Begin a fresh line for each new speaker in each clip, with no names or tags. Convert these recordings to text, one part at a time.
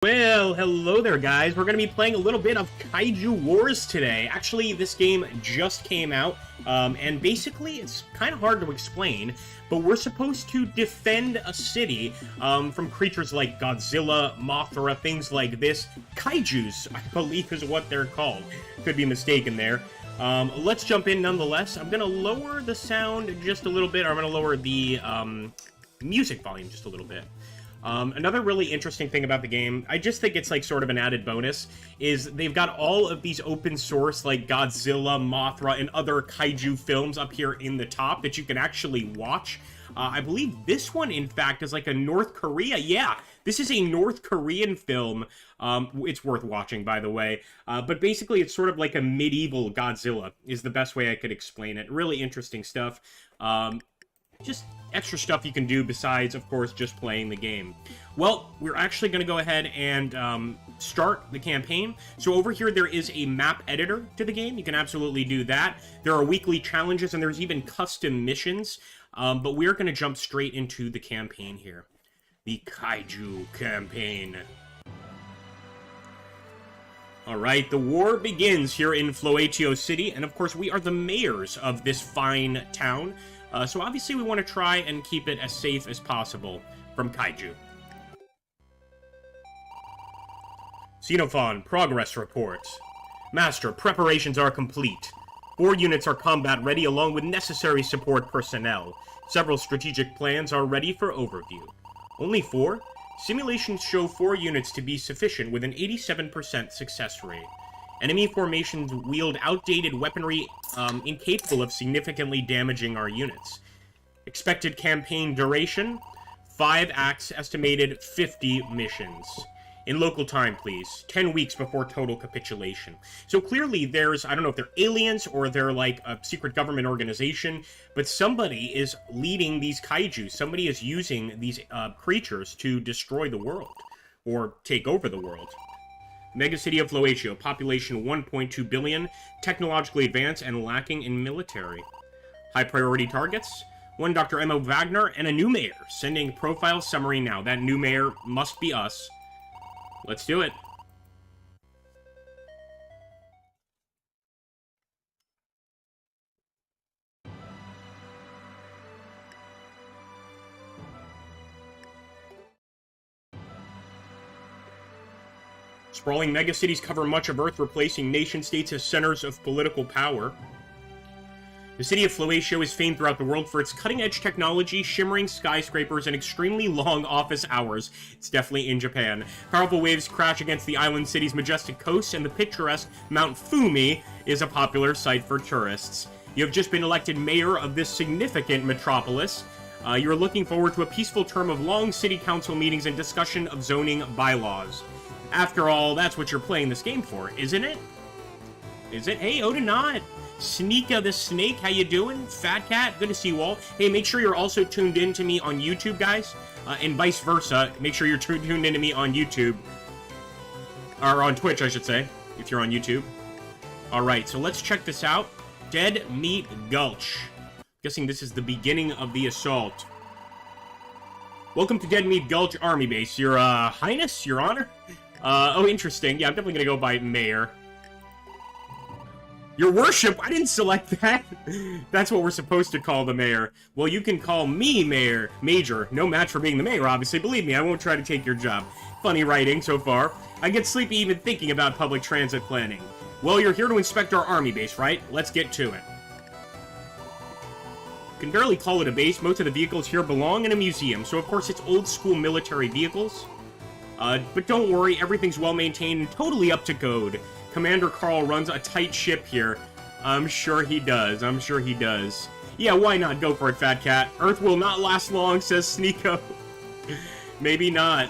Well, hello there, guys. We're going to be playing a little bit of Kaiju Wars today. Actually, this game just came out, and basically it's kind of hard to explain, but we're supposed to defend a city from creatures like Godzilla, Mothra, things like this. Kaijus, I believe is what they're called. Could be mistaken there. Let's jump in nonetheless. I'm going to lower the sound just a little bit, or I'm going to lower the music volume just a little bit. Another really interesting thing about the game, I just think it's like sort of an added bonus, is they've got all of these open source like Godzilla, Mothra, and other kaiju films up here in the top that you can actually watch. I believe this one, in fact, is like a North Korea. Yeah, this is a North Korean film. It's worth watching, by the way. But basically, it's sort of like a medieval Godzilla, is the best way I could explain it. Really interesting stuff. Just extra stuff you can do besides, of course, just playing the game. Well, we're actually going to go ahead and start the campaign. So over here, there is a map editor to the game. You can absolutely do that. There are weekly challenges, and there's even custom missions. But we're going to jump straight into the campaign here. The Kaiju campaign. Alright, the war begins here in Floatio City, and of course we are the mayors of this fine town. So obviously we want to try and keep it as safe as possible from Kaiju. Xenophon, progress report. Master, preparations are complete. 4 units are combat ready along with necessary support personnel. Several strategic plans are ready for overview. Only 4? Simulations show 4 units to be sufficient with an 87% success rate. Enemy formations wield outdated weaponry incapable of significantly damaging our units. Expected campaign duration, 5 acts, estimated 50 missions. In local time, please. 10 weeks before total capitulation. So clearly there's, I don't know if they're aliens or they're like a secret government organization, but somebody is leading these kaiju. Somebody is using these creatures to destroy the world or take over the world. Megacity of Floatio, population 1.2 billion, technologically advanced and lacking in military. High priority targets, 1 Dr. M.O. Wagner and a new mayor. Sending profile summary now. That new mayor must be us. Let's do it. Sprawling megacities cover much of Earth, replacing nation-states as centers of political power. The city of Floatio is famed throughout the world for its cutting-edge technology, shimmering skyscrapers, and extremely long office hours. It's definitely in Japan. Powerful waves crash against the island city's majestic coast, and the picturesque Mount Fumi is a popular sight for tourists. You have just been elected mayor of this significant metropolis. You're looking forward to a peaceful term of long city council meetings and discussion of zoning bylaws. After all, that's what you're playing this game for, isn't it? Is it? Hey, Odinot! Sneaka the Snake, how you doing? Fat Cat, good to see you all. Hey, make sure you're also tuned in to me on YouTube, guys. And vice versa, make sure you're tuned into me on YouTube. Or on Twitch, I should say, if you're on YouTube. Alright, so let's check this out. Dead Meat Gulch. Guessing this is the beginning of the assault. Welcome to Dead Meat Gulch Army Base. Your, Highness? Your Honor? Oh, interesting. Yeah, I'm definitely gonna go by Mayor. Your Worship? I didn't select that. That's what we're supposed to call the Mayor. Well, you can call me Mayor. Major. No match for being the Mayor, obviously. Believe me, I won't try to take your job. Funny writing so far. I get sleepy even thinking about public transit planning. Well, you're here to inspect our army base, right? Let's get to it. You can barely call it a base. Most of the vehicles here belong in a museum, so of course it's old-school military vehicles. But don't worry, everything's well-maintained and totally up to code. Commander Carl runs a tight ship here. I'm sure he does. I'm sure he does. Yeah, why not? Go for it, Fat Cat. Earth will not last long, says Sneeko. Maybe not.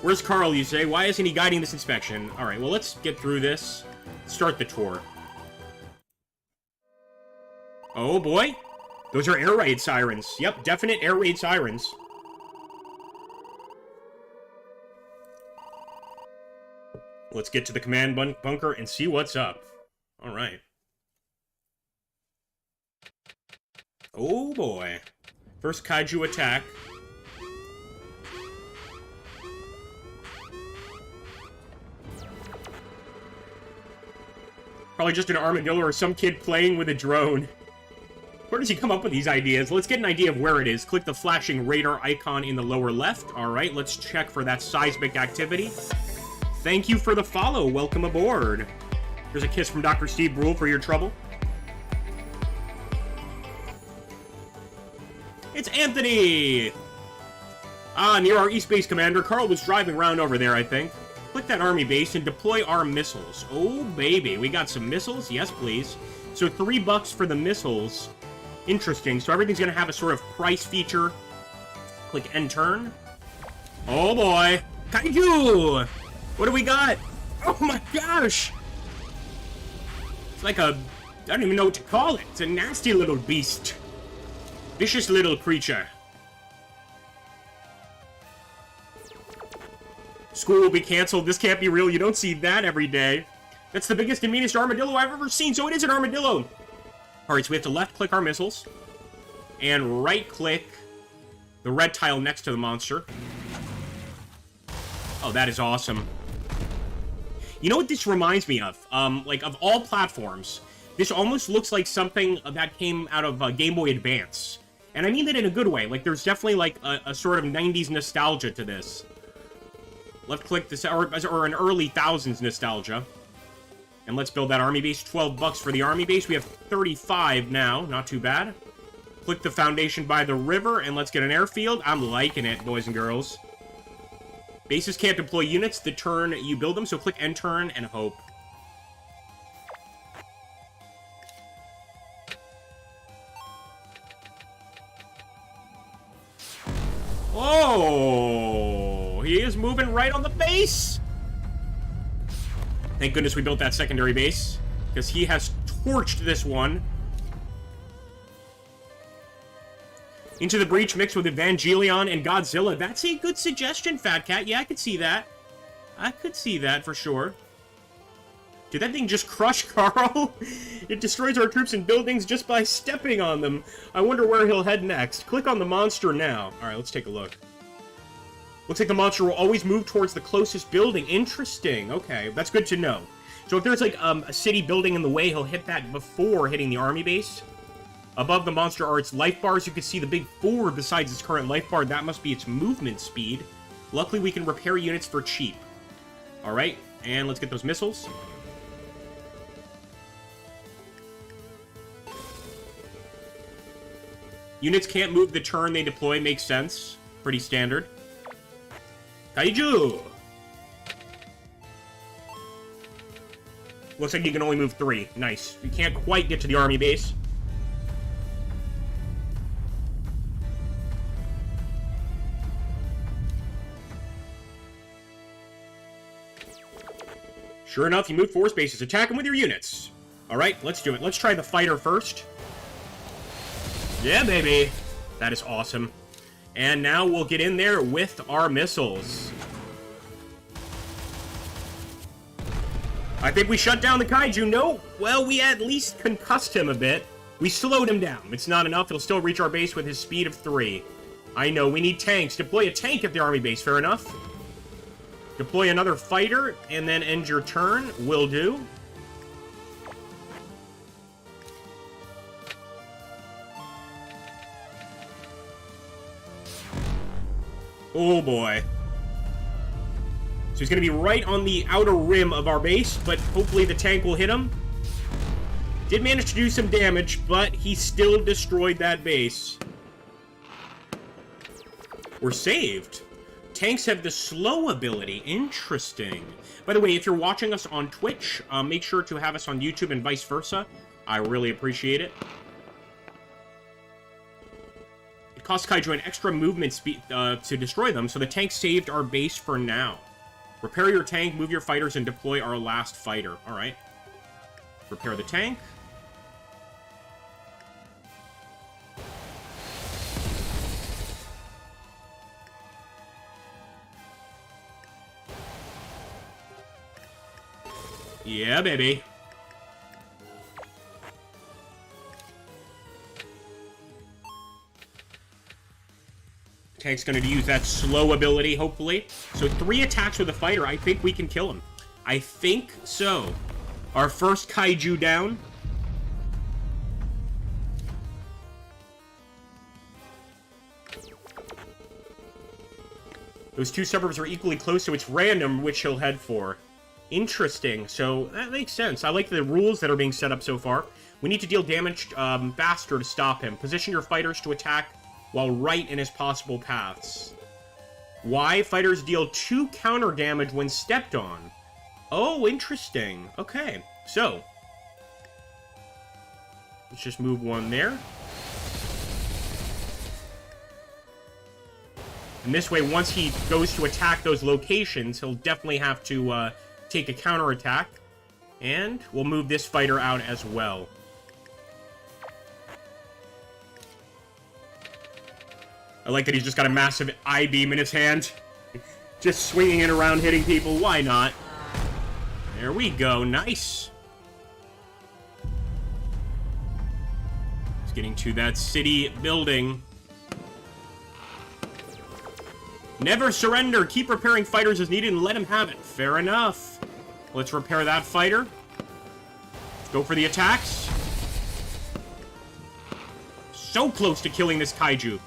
Where's Carl, you say? Why isn't he guiding this inspection? Alright, well, let's get through this. Start the tour. Oh, boy. Those are air raid sirens. Yep, definite air raid sirens. Let's get to the command bunker and see what's up. Alright. Oh boy. First kaiju attack. Probably just an armadillo or some kid playing with a drone. Where does he come up with these ideas? Let's get an idea of where it is. Click the flashing radar icon in the lower left. All right, let's check for that seismic activity. Thank you for the follow. Welcome aboard. Here's a kiss from Dr. Steve Brule for your trouble. It's Anthony! Ah, near our East Base, Commander. Carl was driving around over there, I think. Click that army base and deploy our missiles. Oh, baby. We got some missiles? Yes, please. So $3 for the missiles. Interesting. So everything's going to have a sort of price feature. Click end turn. Oh, boy. Kaiju! What do we got? Oh, my gosh! It's like a... I don't even know what to call it. It's a nasty little beast. Vicious little creature. School will be canceled. This can't be real. You don't see that every day. That's the biggest and meanest armadillo I've ever seen, so it is an armadillo. Alright, so we have to left-click our missiles. And right-click the red tile next to the monster. Oh, that is awesome. You know what this reminds me of? Like, of all platforms, this almost looks like something that came out of Game Boy Advance. And I mean that in a good way. Like, there's definitely, like, a sort of 90s nostalgia to this. Left-click this, or an early thousands nostalgia. And let's build that army base. $12 for the army base. We have 35 now. Not too bad. Click the foundation by the river, and let's get an airfield. I'm liking it, boys and girls. Bases can't deploy units the turn you build them, so click end turn and hope. Oh, he is moving right on the base. Thank goodness we built that secondary base, because he has torched this one. Into the breach mixed with Evangelion and Godzilla. That's a good suggestion, Fat Cat. Yeah, I could see that. I could see that for sure. Did that thing just crush Carl? It destroys our troops and buildings just by stepping on them. I wonder where he'll head next. Click on the monster now. Alright, let's take a look. Looks like the monster will always move towards the closest building. Interesting. Okay, that's good to know. So if there's like a city building in the way, he'll hit that before hitting the army base. Above the monster are its life bars. You can see the big 4 besides its current life bar. That must be its movement speed. Luckily, we can repair units for cheap. Alright, and let's get those missiles. Units can't move the turn they deploy. Makes sense. Pretty standard. Kaiju! Looks like you can only move 3. Nice. You can't quite get to the army base. Sure enough, you moved 4 spaces. Attack them with your units. Alright, let's do it. Let's try the fighter first. Yeah, baby! That is awesome. And now we'll get in there with our missiles. I think we shut down the Kaiju. No, well, we at least concussed him a bit. We slowed him down. It's not enough. He'll still reach our base with his speed of 3. I know, we need tanks. Deploy a tank at the army base. Fair enough. Deploy another fighter, and then end your turn. Will do. Oh boy. So he's going to be right on the outer rim of our base, but hopefully the tank will hit him. Did manage to do some damage, but he still destroyed that base. We're saved. Tanks have the slow ability. Interesting. By the way, if you're watching us on Twitch, make sure to have us on YouTube and vice versa. I really appreciate it. It costs Kaiju an extra movement speed to destroy them, so the tank saved our base for now. Repair your tank, move your fighters, and deploy our last fighter. Alright. Repair the tank. Yeah, baby. Tank's going to use that slow ability, hopefully. So 3 attacks with a fighter. I think we can kill him. I think so. Our first kaiju down. Those two suburbs are equally close, so it's random which he'll head for. Interesting. So, that makes sense. I like the rules that are being set up so far. We need to deal damage faster to stop him. Position your fighters to attack while right in his possible paths. Why? Fighters deal 2 counter damage when stepped on. Oh, interesting. Okay, so let's just move one there. And this way, once he goes to attack those locations, he'll definitely have to take a counterattack. And we'll move this fighter out as well. I like that he's just got a massive I-beam in his hand. Just swinging it around, hitting people. Why not? There we go. Nice. Just getting to that city building. Never surrender. Keep repairing fighters as needed and let him have it. Fair enough. Let's repair that fighter. Let's go for the attacks. So close to killing this kaiju.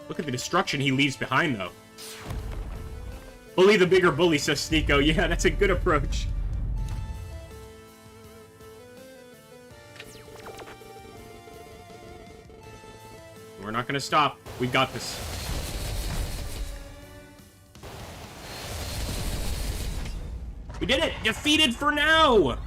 Look at the destruction he leaves behind, though. Bully the bigger bully, says Sneeko. Yeah, that's a good approach. We're not gonna stop. We got this. We did it! Defeated for now!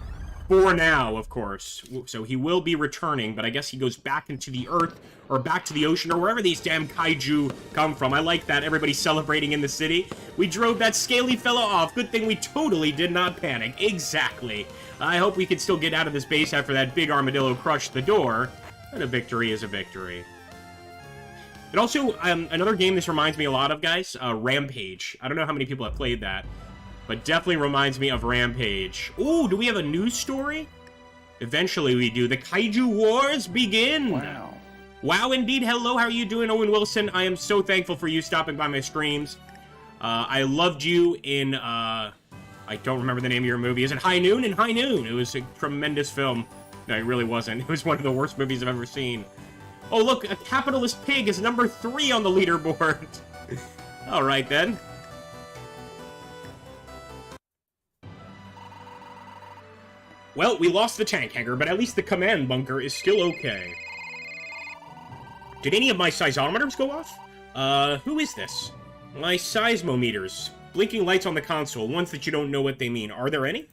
For now, of course. So he will be returning, but I guess he goes back into the earth, or back to the ocean, or wherever these damn kaiju come from. I like that. Everybody's celebrating in the city. We drove that scaly fella off. Good thing we totally did not panic. Exactly. I hope we can still get out of this base after that big armadillo crushed the door. But a victory is a victory. It also, another game this reminds me a lot of, guys, Rampage. I don't know how many people have played that, but definitely reminds me of Rampage. Ooh, do we have a news story? Eventually we do. The Kaiju Wars begin!
Wow.
Wow, indeed. Hello, how are you doing, Owen Wilson? I am so thankful for you stopping by my streams. I loved you in, I don't remember the name of your movie. Is it High Noon? In High Noon. It was a tremendous film. No, it really wasn't. It was one of the worst movies I've ever seen. Oh, look, a capitalist pig is number 3 on the leaderboard. All right, then. Well, we lost the tank hangar, but at least the command bunker is still okay. Did any of my seismometers go off? Who is this? My seismometers. Blinking lights on the console, ones that you don't know what they mean. Are there any?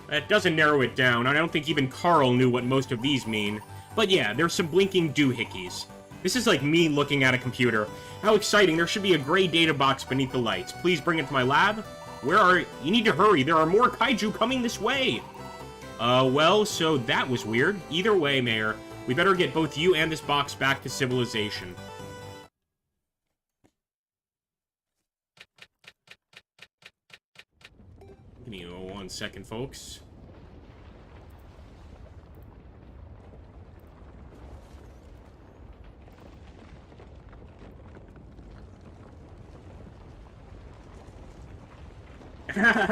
That doesn't narrow it down. I don't think even Carl knew what most of these mean. But yeah, there's some blinking doohickeys. This is like me looking at a computer. How exciting, there should be a gray data box beneath the lights. Please bring it to my lab. Where are you? You need to hurry, there are more kaiju coming this way. Well, so that was weird. Either way, Mayor, we better get both you and this box back to civilization. Give me 1 second, folks.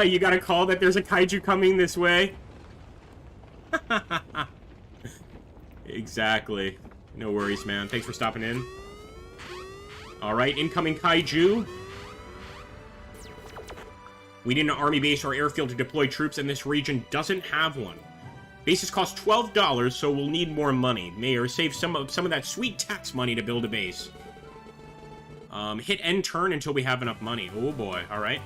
You got a call that there's a kaiju coming this way? Exactly. No worries, man. Thanks for stopping in. Alright, incoming kaiju. We need an army base or airfield to deploy troops, and this region doesn't have one. Bases cost $12, so we'll need more money. Mayor, save some of that sweet tax money to build a base. Hit end turn until we have enough money. Oh boy, alright.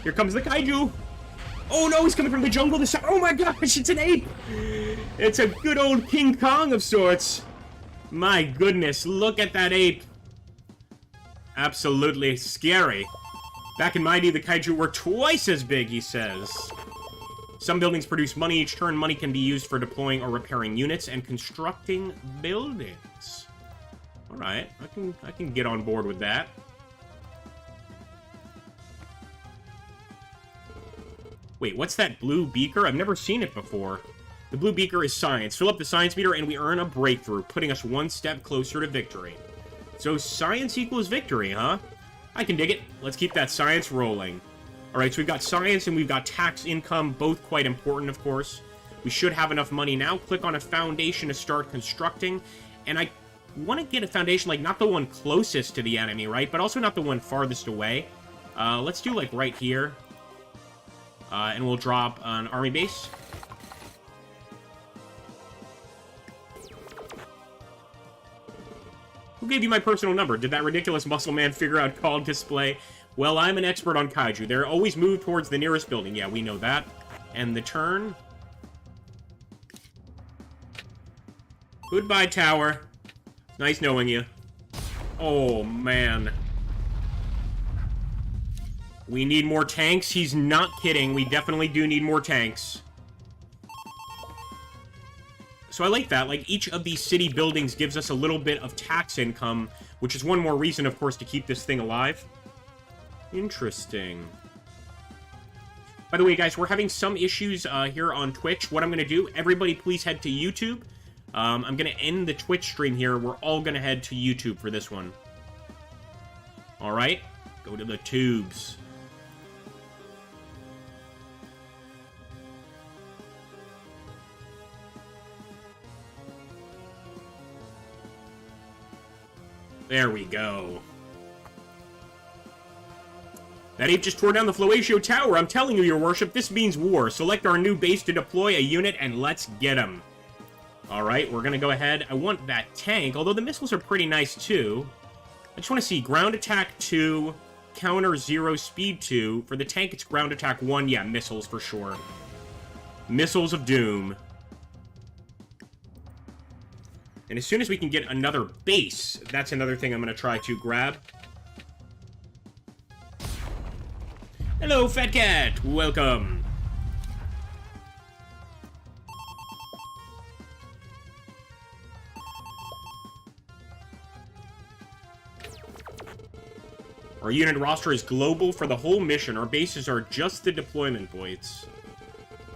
Here comes the kaiju! Oh no, he's coming from the jungle this time! Oh my gosh, it's an ape! It's a good old King Kong of sorts! My goodness, look at that ape! Absolutely scary. Back in my day, the kaiju were twice as big, he says. Some buildings produce money each turn. Money can be used for deploying or repairing units and constructing buildings. Alright, I can get on board with that. Wait, what's that blue beaker? I've never seen it before. The blue beaker is science. Fill up the science meter and we earn a breakthrough, putting us one step closer to victory. So science equals victory, huh? I can dig it. Let's keep that science rolling. Alright, so we've got science and we've got tax income, both quite important, of course. We should have enough money now. Click on a foundation to start constructing. And I want to get a foundation, like, not the one closest to the enemy, right? But also not the one farthest away. Let's do, like, right here. And we'll drop an army base. Who gave you my personal number? Did that ridiculous muscle man figure out call display? Well, I'm an expert on kaiju. They're always moved towards the nearest building. Yeah, we know that. And the turn. Goodbye, tower. Nice knowing you. Oh, man. We need more tanks. He's not kidding. We definitely do need more tanks. So I like that. Like, each of these city buildings gives us a little bit of tax income, which is one more reason, of course, to keep this thing alive. Interesting. By the way, guys, we're having some issues here on Twitch. What I'm going to do, everybody please head to YouTube. I'm going to end the Twitch stream here. We're all going to head to YouTube for this one. All right? Go to the tubes. There we go. That ape just tore down the Floatio Tower. I'm telling you, your worship, this means war. Select our new base to deploy a unit, and let's get him. Alright, we're gonna go ahead. I want that tank, although the missiles are pretty nice, too. I just want to see ground attack 2, counter 0, speed 2. For the tank, it's ground attack 1. Yeah, missiles for sure. Missiles of Doom. And as soon as we can get another base, that's another thing I'm going to try to grab. Hello, Fat Cat! Welcome! Our unit roster is global for the whole mission. Our bases are just the deployment points.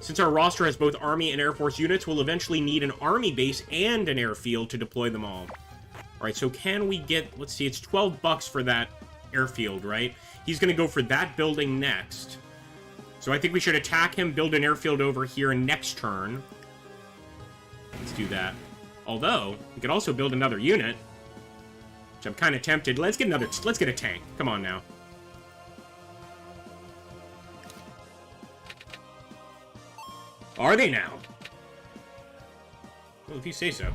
Since our roster has both Army and Air Force units, we'll eventually need an Army base and an airfield to deploy them all. Alright, so can we get... Let's see, it's 12 bucks for that airfield, right? He's going to go for that building next. So I think we should attack him, build an airfield over here next turn. Let's do that. Although, we could also build another unit, which I'm kind of tempted. Let's get a tank. Come on now. Are they now? Well, if you say so.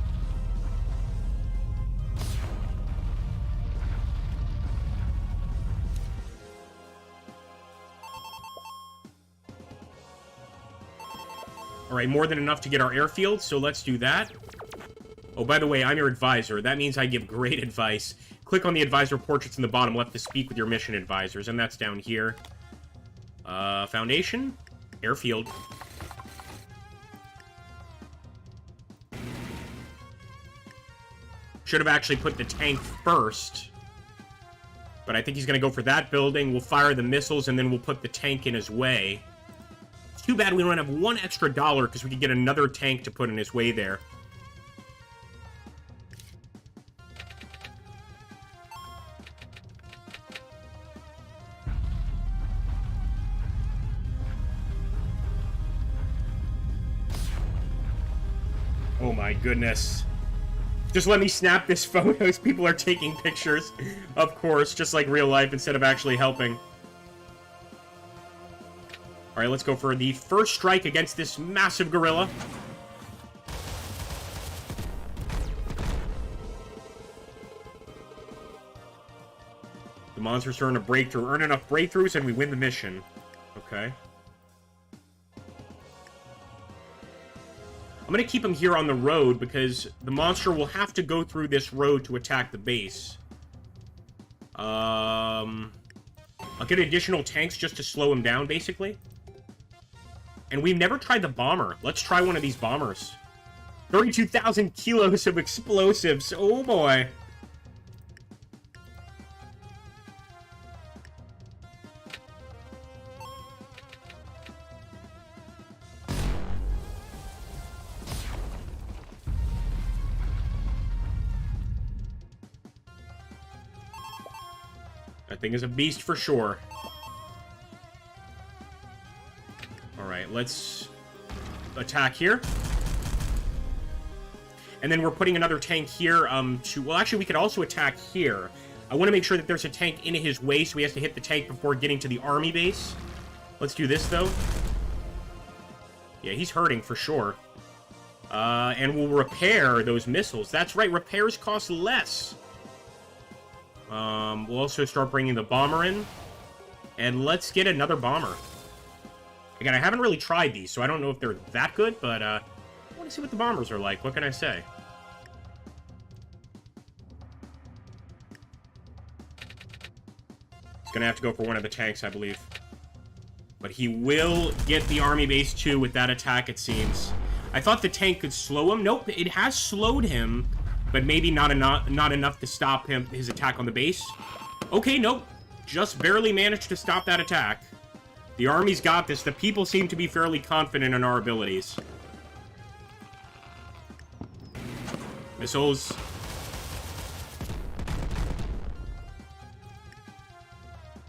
Alright, more than enough to get our airfield, so let's do that. Oh, by the way, I'm your advisor. That means I give great advice. Click on the advisor portraits in the bottom left to speak with your mission advisors, and that's down here. Foundation? Airfield. Should have actually put the tank first. But I think he's going to go for that building. We'll fire the missiles, and then we'll put the tank in his way. It's too bad we don't have one extra dollar, because we could get another tank to put in his way there. Oh my goodness. Just let me snap this photo as people are taking pictures. Of course, just like real life instead of actually helping. Alright, let's go for the first strike against this massive gorilla. The monsters earn a breakthrough. Earn enough breakthroughs and we win the mission. Okay. I'm going to keep him here on the road because the monster will have to go through this road to attack the base. I'll get additional tanks just to slow him down, basically. And we've never tried the bomber. Let's try one of these bombers. 32,000 kilos of explosives. Oh, boy. That thing is a beast for sure. Alright, let's attack here. And then we're putting another tank here well, actually, we could also attack here. I want to make sure that there's a tank in his way, so he has to hit the tank before getting to the army base. Let's do this, though. Yeah, he's hurting for sure. And we'll repair those missiles. That's right, repairs cost less. We'll also start bringing the bomber in. And let's get another bomber. Again, I haven't really tried these, so I don't know if they're that good, but I want to see what the bombers are like. What can I say? He's going to have to go for one of the tanks, I believe. But he will get the army base, too, with that attack, it seems. I thought the tank could slow him. Nope, it has slowed him, but maybe not enough to stop his attack on the base. Okay, nope. Just barely managed to stop that attack. The army's got this. The people seem to be fairly confident in our abilities. Missiles.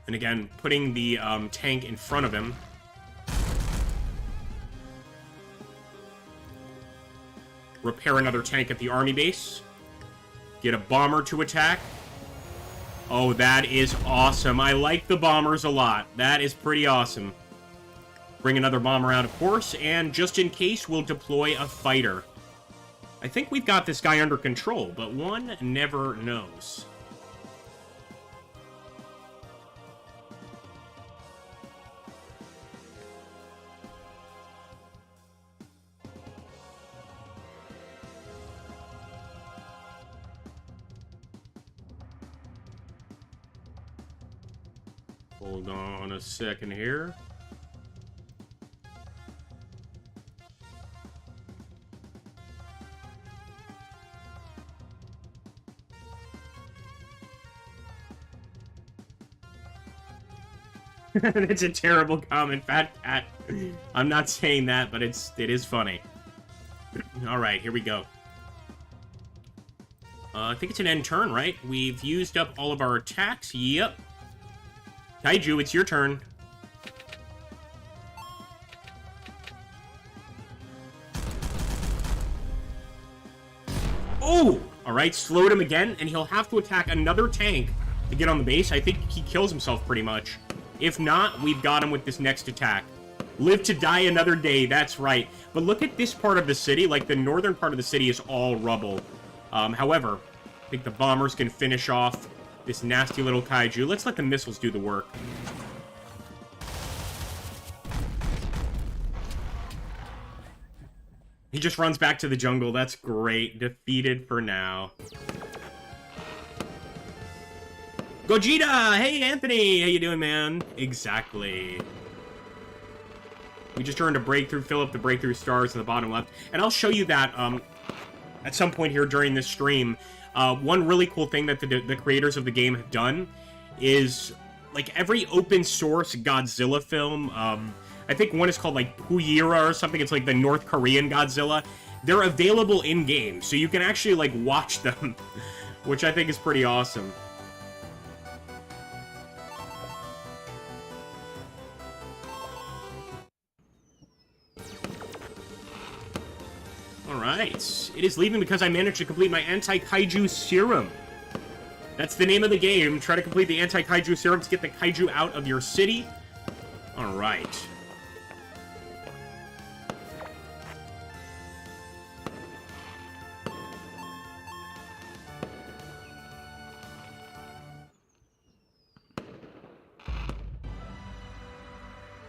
And again, putting the tank in front of him. Repair another tank at the army base. Get a bomber to attack. Oh, that is awesome. I like the bombers a lot. That is pretty awesome. Bring another bomber out, of course, and just in case, we'll deploy a fighter. I think we've got this guy under control, but one never knows. Hold on a second here. It's a terrible comment, Fat Cat. I'm not saying that, but it is funny. Alright, here we go. I think it's an end turn, right? We've used up all of our attacks. Yep. Kaiju, it's your turn. Oh! Alright, slowed him again, and he'll have to attack another tank to get on the base. I think he kills himself pretty much. If not, we've got him with this next attack. Live to die another day, that's right. But look at this part of the city. Like, the northern part of the city is all rubble. However, I think the bombers can finish off this nasty little kaiju. Let's let the missiles do the work. He just runs back to the jungle. That's great. Defeated for now. Gogeta! Hey, Anthony! How you doing, man? Exactly. We just earned a breakthrough. Fill up the breakthrough stars in the bottom left. And I'll show you that at some point here during this stream. One really cool thing that the creators of the game have done is, like, every open source Godzilla film, I think one is called, like, Puyira or something. It's like the North Korean Godzilla. They're available in-game, so you can actually, like, watch them, which I think is pretty awesome. Alright, it is leaving because I managed to complete my anti-kaiju serum. That's the name of the game. Try to complete the anti-kaiju serum to get the kaiju out of your city. Alright.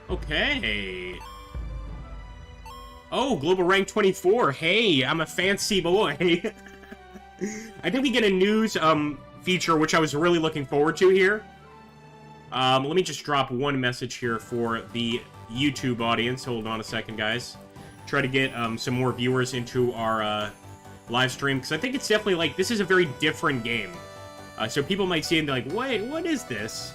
Okay. Oh, global rank 24. Hey, I'm a fancy boy. I think we get a news feature, which I was really looking forward to here. Let me just drop one message here for the YouTube audience. Hold on a second, guys. Try to get some more viewers into our live stream, because I think it's definitely, like, this is a very different game. So people might see it and be like, wait, what is this?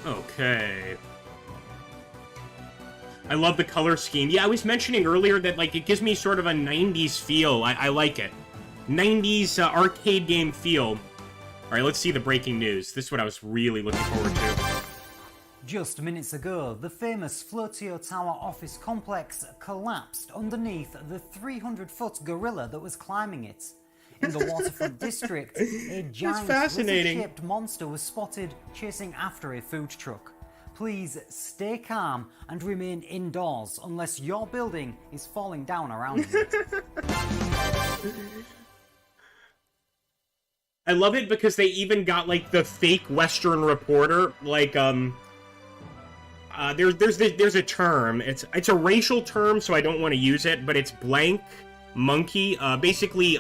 Okay. I love the color scheme. Yeah, I was mentioning earlier that, like, it gives me sort of a 90s feel. I like it. 90s arcade game feel. Alright, let's see the breaking news. This is what I was really looking forward to.
Just minutes ago, the famous Floatio Tower office complex collapsed underneath the 300-foot gorilla that was climbing it. In the waterfront district, a giant lizard-shaped monster was spotted chasing after a food truck. Please stay calm and remain indoors unless your building is falling down around you.
I love it because they even got, like, the fake Western reporter, like, there's a term. It's a racial term, so I don't want to use it, but it's blank monkey. Basically,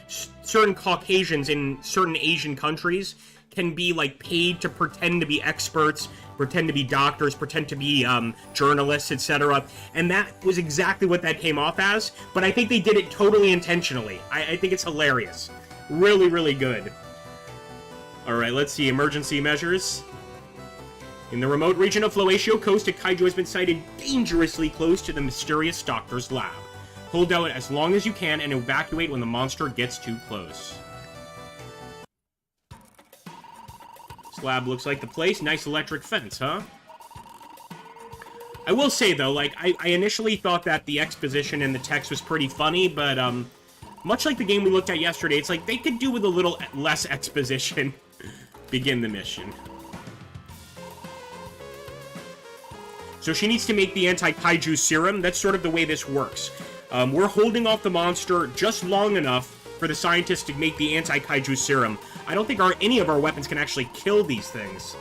certain Caucasians in certain Asian countries can be, like, paid to pretend to be experts, pretend to be doctors, pretend to be journalists, etc. And that was exactly what that came off as, but I think they did it totally intentionally. I think it's hilarious. Really, really good. Alright, let's see. Emergency measures. In the remote region of Floatio Coast, a kaiju has been sighted dangerously close to the mysterious doctor's lab. Hold out as long as you can and evacuate when the monster gets too close. This lab looks like the place. Nice electric fence, huh? I will say, though, like, I initially thought that the exposition in the text was pretty funny, but, much like the game we looked at yesterday, it's like they could do with a little less exposition. Begin the mission. So she needs to make the anti-kaiju serum. That's sort of the way this works. We're holding off the monster just long enough for the scientists to make the anti-kaiju serum. I don't think any of our weapons can actually kill these things.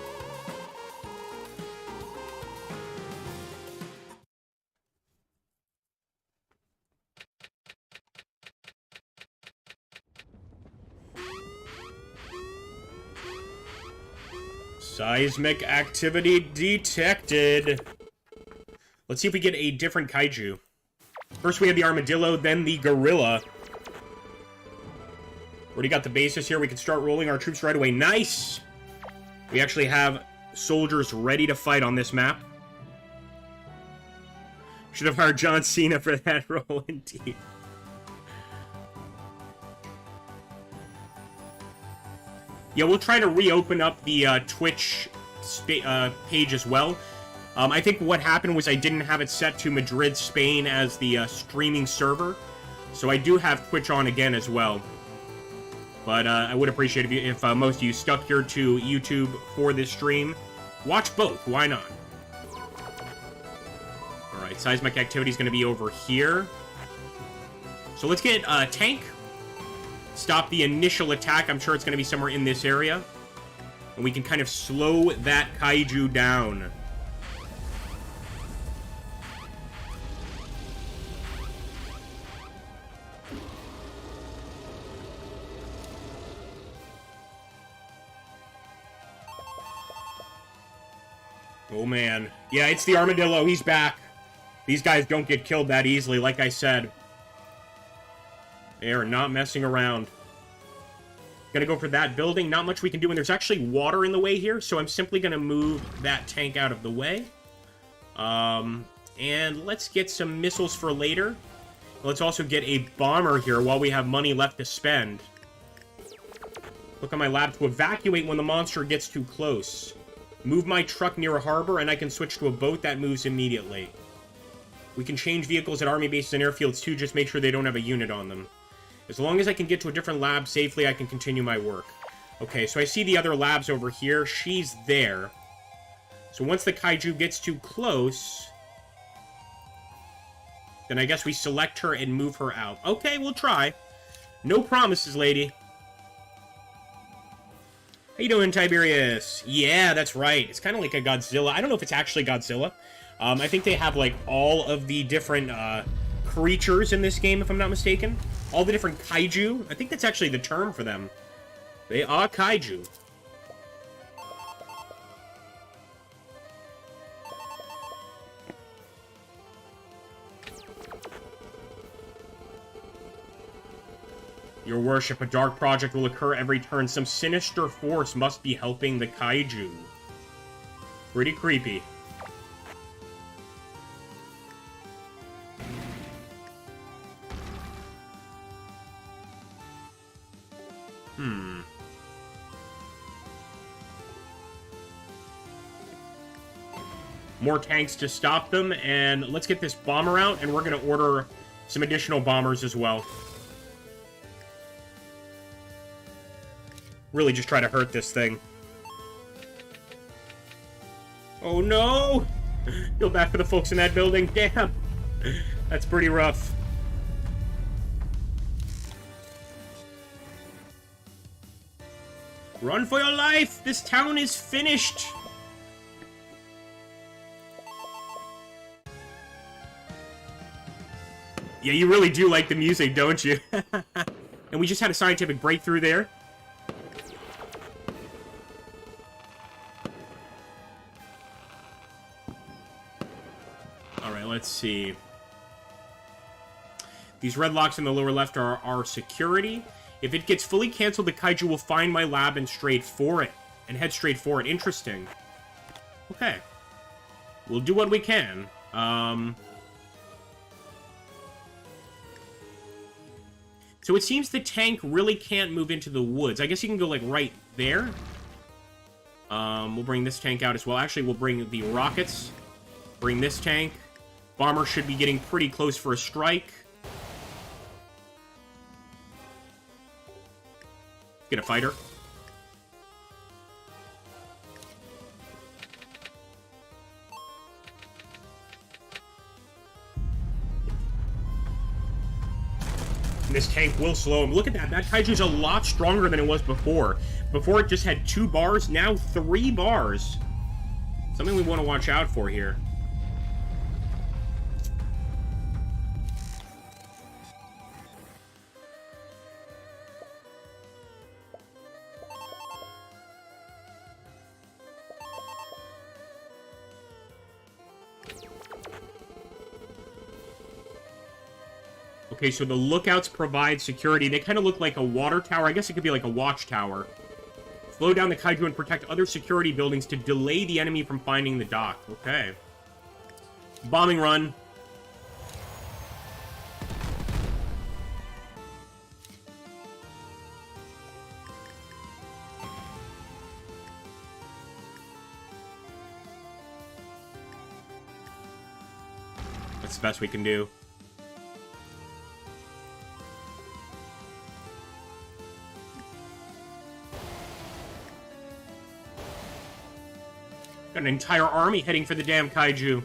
Seismic activity detected. Let's see if we get a different kaiju. First we have the armadillo, then the gorilla. Already got the bases here. We can start rolling our troops right away. Nice! We actually have soldiers ready to fight on this map. Should have hired John Cena for that role, indeed. Yeah, we'll try to reopen up the Twitch page as well. I think what happened was I didn't have it set to Madrid, Spain as the streaming server. So I do have Twitch on again as well. But I would appreciate if most of you stuck here to YouTube for this stream. Watch both, why not? Alright, seismic activity is going to be over here. So let's get a tank. Stop the initial attack. I'm sure it's going to be somewhere in this area. And we can kind of slow that kaiju down. Oh man. Yeah, it's the armadillo. He's back. These guys don't get killed that easily, like I said. They are not messing around. Gonna go for that building. Not much we can do, and there's actually water in the way here, so I'm simply gonna move that tank out of the way. And let's get some missiles for later. Let's also get a bomber here while we have money left to spend. Look on my lab to evacuate when the monster gets too close. Move my truck near a harbor, and I can switch to a boat that moves immediately. We can change vehicles at army bases and airfields too, just make sure they don't have a unit on them. As long as I can get to a different lab safely, I can continue my work. Okay, so I see the other labs over here. She's there. So once the kaiju gets too close, then I guess we select her and move her out. Okay, we'll try. No promises, lady. How you doing, Tiberius? Yeah, that's right. It's kind of like a Godzilla. I don't know if it's actually Godzilla. I think they have, like, all of the different creatures in this game, if I'm not mistaken. All the different kaiju. I think that's actually the term for them. They are kaiju. Your worship, a dark project will occur every turn. Some sinister force must be helping the kaiju. Pretty creepy. More tanks to stop them, and let's get this bomber out, and we're going to order some additional bombers as well. Really just try to hurt this thing. Oh no! Feel bad for the folks in that building. Damn! That's pretty rough. Run for your life! This town is finished! Yeah, you really do like the music, don't you? And we just had a scientific breakthrough there. Alright, let's see. These red locks in the lower left are our security. If it gets fully canceled, the kaiju will find my lab and straight for it. And head straight for it. Interesting. Okay. We'll do what we can. So it seems the tank really can't move into the woods. I guess you can go, like, right there. We'll bring this tank out as well. Actually, we'll bring the rockets. Bring this tank. Bomber should be getting pretty close for a strike. Get a fighter. And this tank will slow him. Look at that. That kaiju's a lot stronger than it was before. Before it just had 2 bars, now 3 bars. Something we want to watch out for here. Okay, so the lookouts provide security. They kind of look like a water tower. I guess it could be like a watchtower. Slow down the kaiju and protect other security buildings to delay the enemy from finding the dock. Okay. Bombing run. That's the best we can do. Got an entire army heading for the damn kaiju.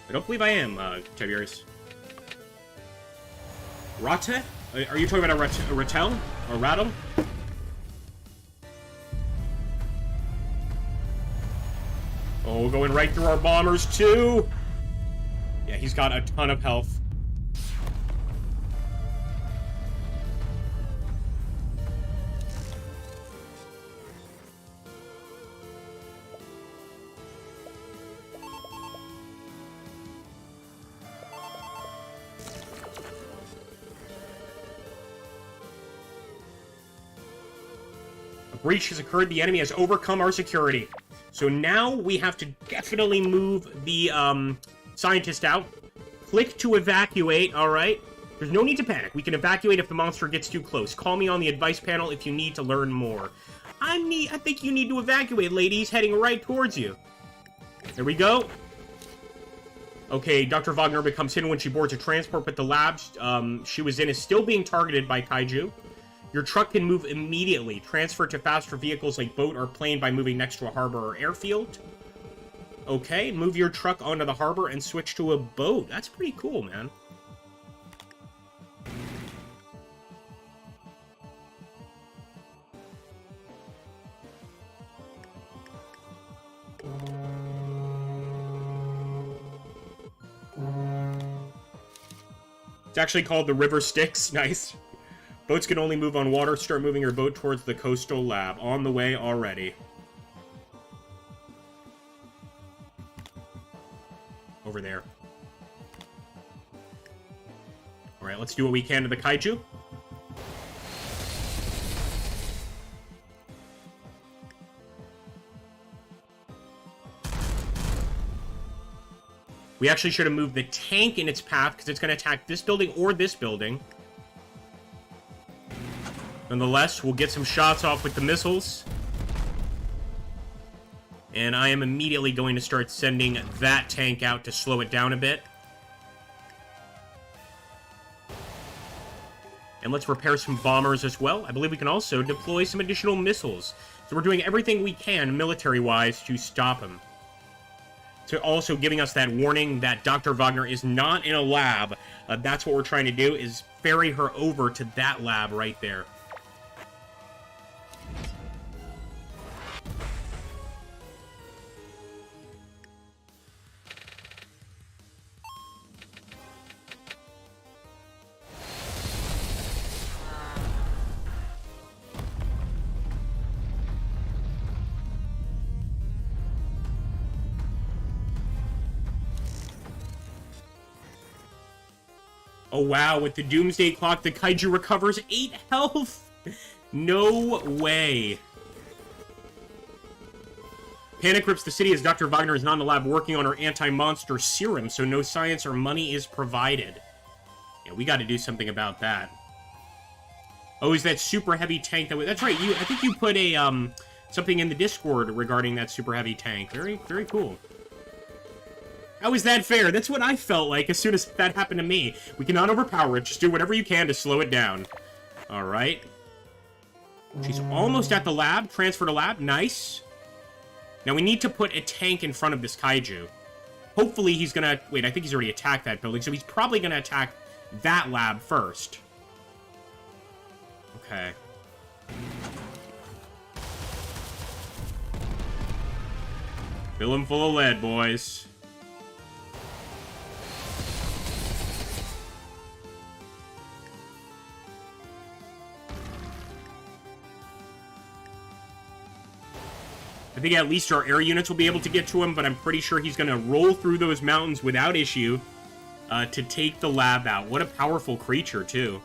I don't believe I am, Tiberius. Rata? Are you talking about a Rattel? Or Rattle? Oh, going right through our bombers, too! Yeah, he's got a ton of health. A breach has occurred. The enemy has overcome our security. So now we have to definitely move the, scientist out. Click to evacuate, alright? There's no need to panic. We can evacuate if the monster gets too close. Call me on the advice panel if you need to learn more. I think you need to evacuate, lady. He's heading right towards you. There we go. Okay, Dr. Wagner becomes hidden when she boards a transport, but the lab she was in is still being targeted by kaiju. Your truck can move immediately. Transfer to faster vehicles like boat or plane by moving next to a harbor or airfield. Okay, move your truck onto the harbor and switch to a boat. That's pretty cool, man. It's actually called the River Styx. Nice. Boats can only move on water. Start moving your boat towards the coastal lab. On the way already. Over there. Alright, let's do what we can to the kaiju. We actually should have moved the tank in its path, because it's going to attack this building or this building. Nonetheless, we'll get some shots off with the missiles. And I am immediately going to start sending that tank out to slow it down a bit. And let's repair some bombers as well. I believe we can also deploy some additional missiles. So we're doing everything we can, military-wise, to stop him. So also giving us that warning that Dr. Wagner is not in a lab. That's what we're trying to do, is ferry her over to that lab right there. Oh wow, with the Doomsday Clock, the Kaiju recovers 8 health! No way. Panic grips the city as Dr. Wagner is not in the lab working on her anti-monster serum, so no science or money is provided. Yeah, we gotta do something about that. Oh, is that super heavy tank that... That's right, I think you put a, something in the Discord regarding that super heavy tank. Very, very cool. How is that fair? That's what I felt like as soon as that happened to me. We cannot overpower it. Just do whatever you can to slow it down. Alright. She's almost at the lab. Transfer to lab. Nice. Now we need to put a tank in front of this kaiju. Hopefully he's gonna... Wait, I think he's already attacked that building, so he's probably gonna attack that lab first. Okay. Fill him full of lead, boys. I think at least our air units will be able to get to him, but I'm pretty sure he's going to roll through those mountains without issue to take the lab out. What a powerful creature, too.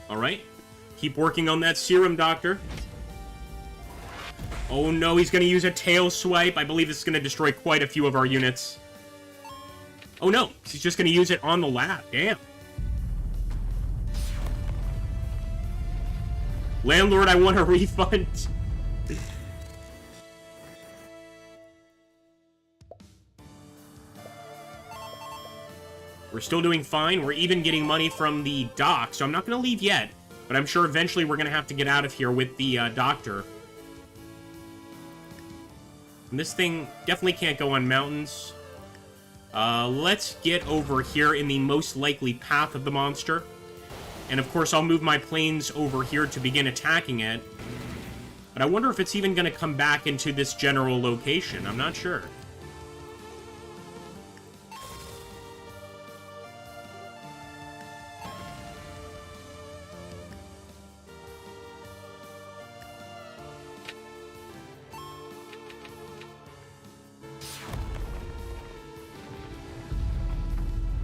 Alright. Keep working on that serum, Doctor. Oh no, he's going to use a tail swipe. I believe this is going to destroy quite a few of our units. Oh no, he's just going to use it on the lab. Damn. Landlord, I want a refund. We're still doing fine. We're even getting money from the dock, so I'm not going to leave yet. But I'm sure eventually we're going to have to get out of here with the doctor. And this thing definitely can't go on mountains. Let's get over here in the most likely path of the monster. And of course, I'll move my planes over here to begin attacking it. But I wonder if it's even going to come back into this general location. I'm not sure.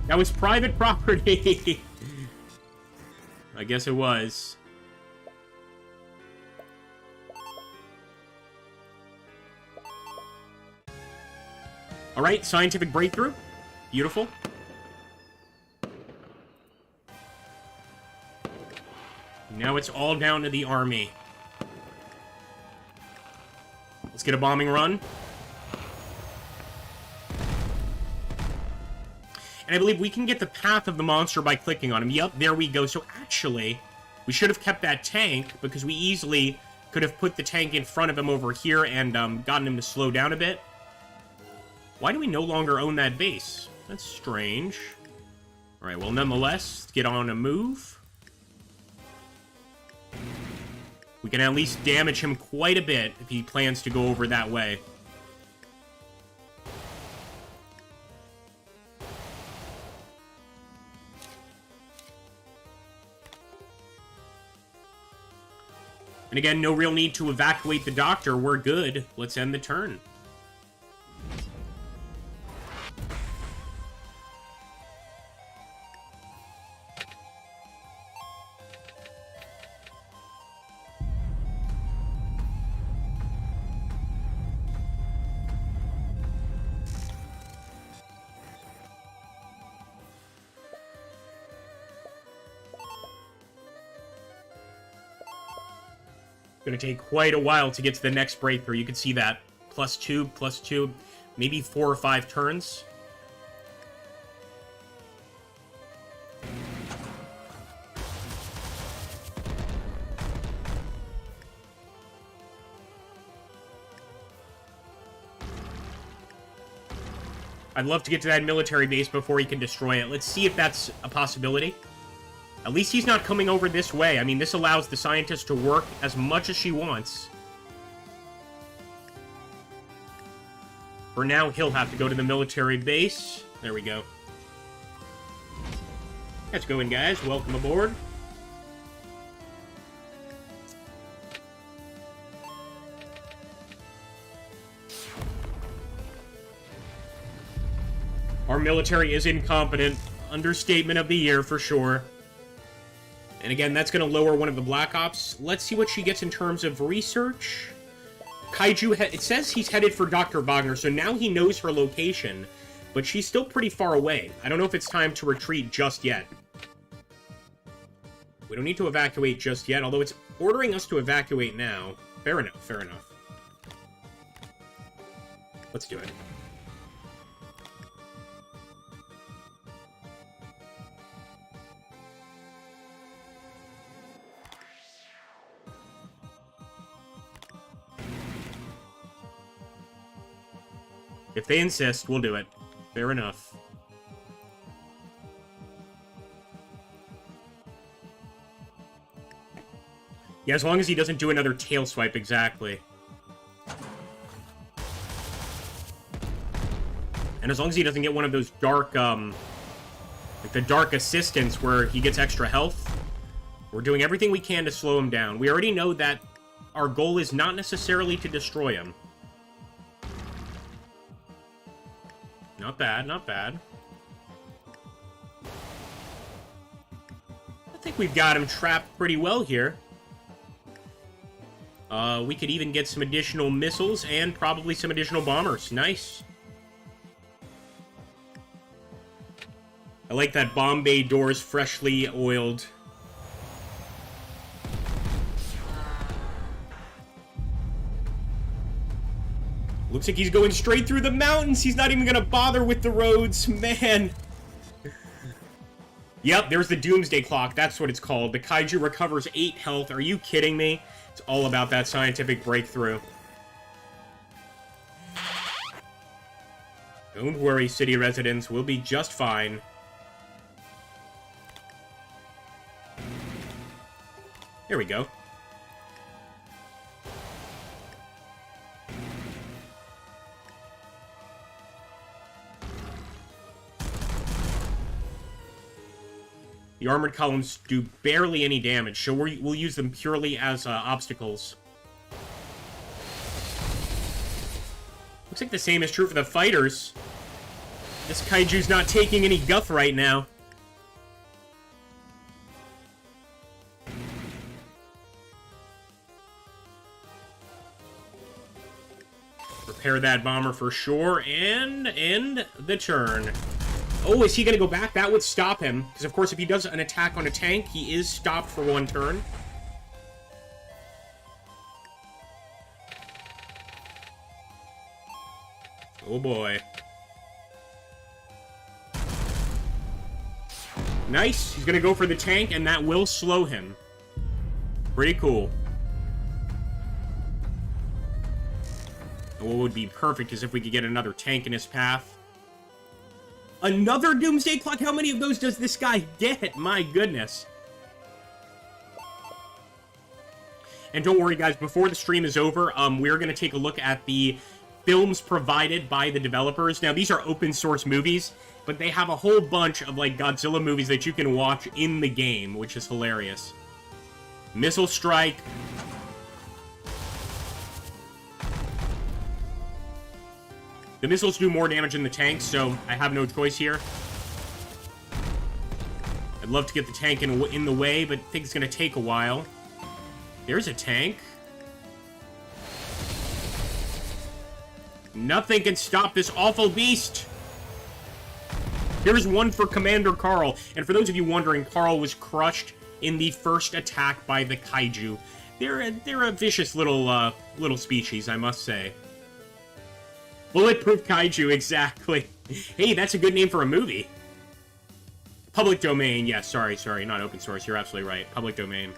That was private property. I guess it was. Alright, scientific breakthrough. Beautiful. Now it's all down to the army. Let's get a bombing run. And I believe we can get the path of the monster by clicking on him. Yep, there we go. So actually, we should have kept that tank, because we easily could have put the tank in front of him over here and gotten him to slow down a bit. Why do we no longer own that base? That's strange. Alright, well, nonetheless, let's get on a move. We can at least damage him quite a bit if he plans to go over that way. And again, no real need to evacuate the doctor. We're good. Let's end the turn. Going to take quite a while to get to the next breakthrough. You can see that. +2, maybe 4 or 5 turns. I'd love to get to that military base before he can destroy it. Let's see if that's a possibility. At least he's not coming over this way. I mean, this allows the scientist to work as much as she wants. For now, he'll have to go to the military base. There we go. Let's go in, guys. Welcome aboard. Our military is incompetent. Understatement of the year, for sure. And again, that's going to lower one of the Black Ops. Let's see what she gets in terms of research. Kaiju, it says he's headed for Dr. Wagner, so now he knows her location. But she's still pretty far away. I don't know if it's time to retreat just yet. We don't need to evacuate just yet, although it's ordering us to evacuate now. Fair enough, fair enough. Let's do it. If they insist, we'll do it. Fair enough. Yeah, as long as he doesn't do another tail swipe, exactly. And as long as he doesn't get one of those dark, like the dark assistants where he gets extra health, we're doing everything we can to slow him down. We already know that our goal is not necessarily to destroy him. Not bad, not bad. I think we've got him trapped pretty well here. We could even get some additional missiles and probably some additional bombers. Nice. I like that bomb bay doors freshly oiled. Looks like he's going straight through the mountains. He's not even gonna bother with the roads, man. Yep, there's the Doomsday Clock. That's what it's called. The Kaiju recovers 8 health. Are you kidding me? It's all about that scientific breakthrough. Don't worry, city residents. We'll be just fine. There we go. The armored columns do barely any damage, so we'll use them purely as obstacles. Looks like the same is true for the fighters. This Kaiju's not taking any guff right now. Repair that bomber for sure, and end the turn. Oh, is he going to go back? That would stop him. Because, of course, if he does an attack on a tank, he is stopped for 1 turn. Oh, boy. Nice. He's going to go for the tank, and that will slow him. Pretty cool. And what would be perfect is if we could get another tank in his path. Another Doomsday Clock? How many of those does this guy get? My goodness. And don't worry, guys, before the stream is over, we're going to take a look at the films provided by the developers. Now, these are open source movies, but they have a whole bunch of, like, Godzilla movies that you can watch in the game, which is hilarious. Missile Strike, The missiles do more damage than the tanks, so I have no choice here. I'd love to get the tank in the way, but I think it's going to take a while. There's a tank. Nothing can stop this awful beast. Here's one for Commander Carl. And for those of you wondering, Carl was crushed in the first attack by the Kaiju. They're a vicious little species, I must say. Bulletproof Kaiju, exactly. Hey, that's a good name for a movie. Public domain, yes, sorry, not open source, you're absolutely right. Public domain.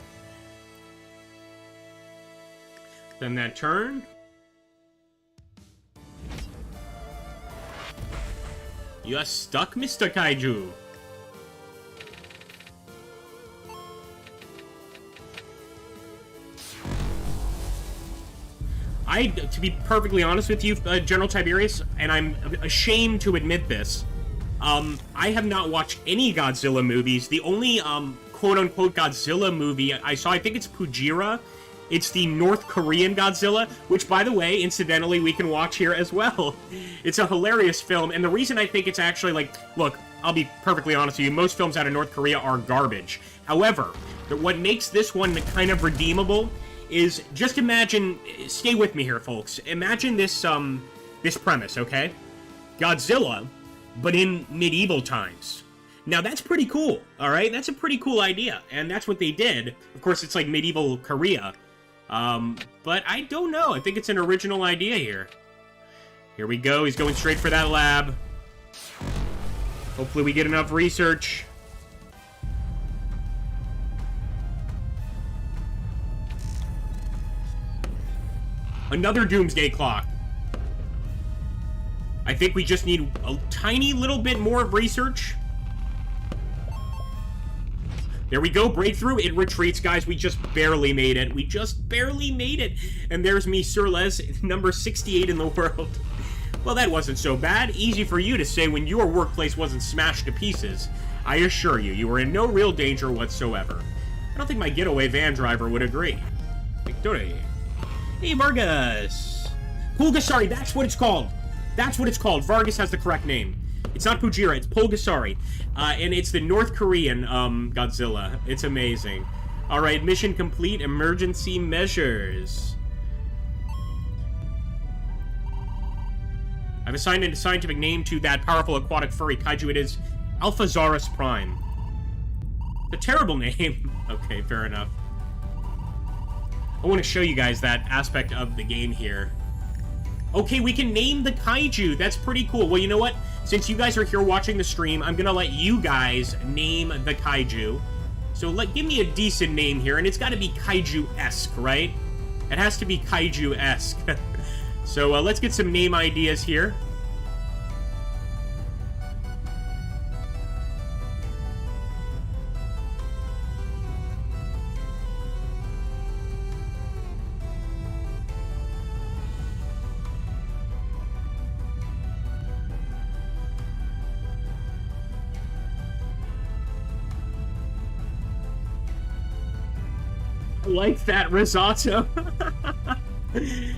Then that turn. You are stuck, Mr. Kaiju. To be perfectly honest with you, General Tiberius, and I'm ashamed to admit this, I have not watched any Godzilla movies. The only, quote-unquote Godzilla movie I saw, I think it's Pujira. It's the North Korean Godzilla, which, by the way, incidentally, we can watch here as well. It's a hilarious film, and the reason I think it's actually, like, look, I'll be perfectly honest with you, most films out of North Korea are garbage. However, what makes this one kind of redeemable is, just imagine, stay with me here, folks. Imagine this, this premise, okay? Godzilla, but in medieval times. Now, that's pretty cool, alright? That's a pretty cool idea, and that's what they did. Of course, it's like medieval Korea. But I don't know. I think it's an original idea here. Here we go. He's going straight for that lab. Hopefully we get enough research. Another doomsday clock. I think we just need a tiny little bit more of research. There we go, breakthrough. It retreats, guys. We just barely made it. We just barely made it. And there's me, Sir Les, number 68 in the world. Well, that wasn't so bad. Easy for you to say when your workplace wasn't smashed to pieces. I assure you, you were in no real danger whatsoever. I don't think my getaway van driver would agree. Victory. Hey, Vargas. Pulgasari, that's what it's called. That's what it's called. Vargas has the correct name. It's not Pujira, it's Pulgasari. And it's the North Korean Godzilla. It's amazing. Alright, mission complete. Emergency measures. I've assigned a scientific name to that powerful aquatic furry kaiju. It is Alphasaurus Prime. It's a terrible name. Okay, fair enough. I want to show you guys that aspect of the game here. Okay, we can name the kaiju. That's pretty cool. Well, you know what? Since you guys are here watching the stream, I'm gonna let you guys name the kaiju. So give me a decent name here, and it's gotta be kaiju-esque, right? It has to be kaiju-esque. So let's get some name ideas here. Like that risotto.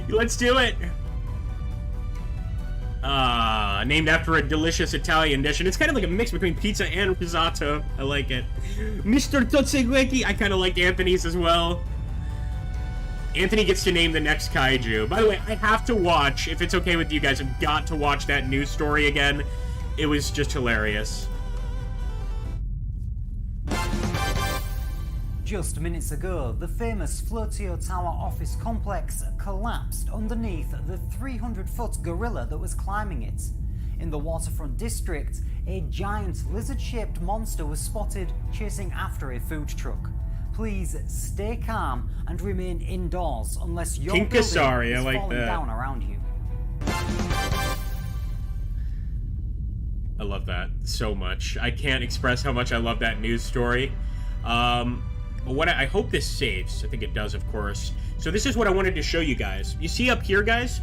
Let's do it. Named after a delicious Italian dish, and it's kind of like a mix between pizza and risotto. I like it. Mr. Totsugueki. I kind of like Anthony's as well. Anthony gets to name the next kaiju. By the way, I have to watch, if it's okay with you guys, I've got to watch that news story again. It was just hilarious.
Just minutes ago, the famous Flotio Tower office complex collapsed underneath the 300-foot gorilla that was climbing it. In the waterfront district, a giant lizard-shaped monster was spotted chasing after a food truck. Please stay calm and remain indoors unless your building is falling down around you.
I love that so much. I can't express how much I love that news story. But what I hope this saves. I think it does, of course. So this is what I wanted to show you guys. You see up here, guys?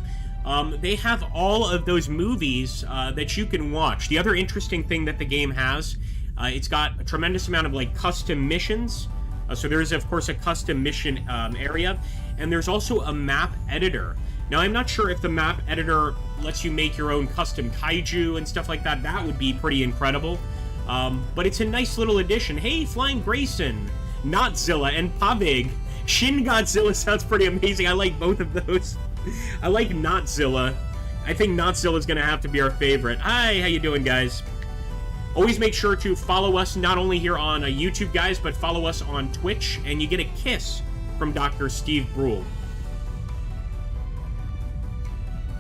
They have all of those movies that you can watch. The other interesting thing that the game has, it's got a tremendous amount of like custom missions. So there is, of course, a custom mission area, and there's also a map editor. Now, I'm not sure if the map editor lets you make your own custom kaiju and stuff like that. That would be pretty incredible. But it's a nice little addition. Hey, Flying Grayson, Notzilla, and Pavig. Shin Godzilla sounds pretty amazing. I like both of those. I like Notzilla. I think Notzilla's gonna have to be our favorite. Hi, how you doing, guys? Always make sure to follow us, not only here on YouTube, guys, but follow us on Twitch, and you get a kiss from Dr. Steve Brule.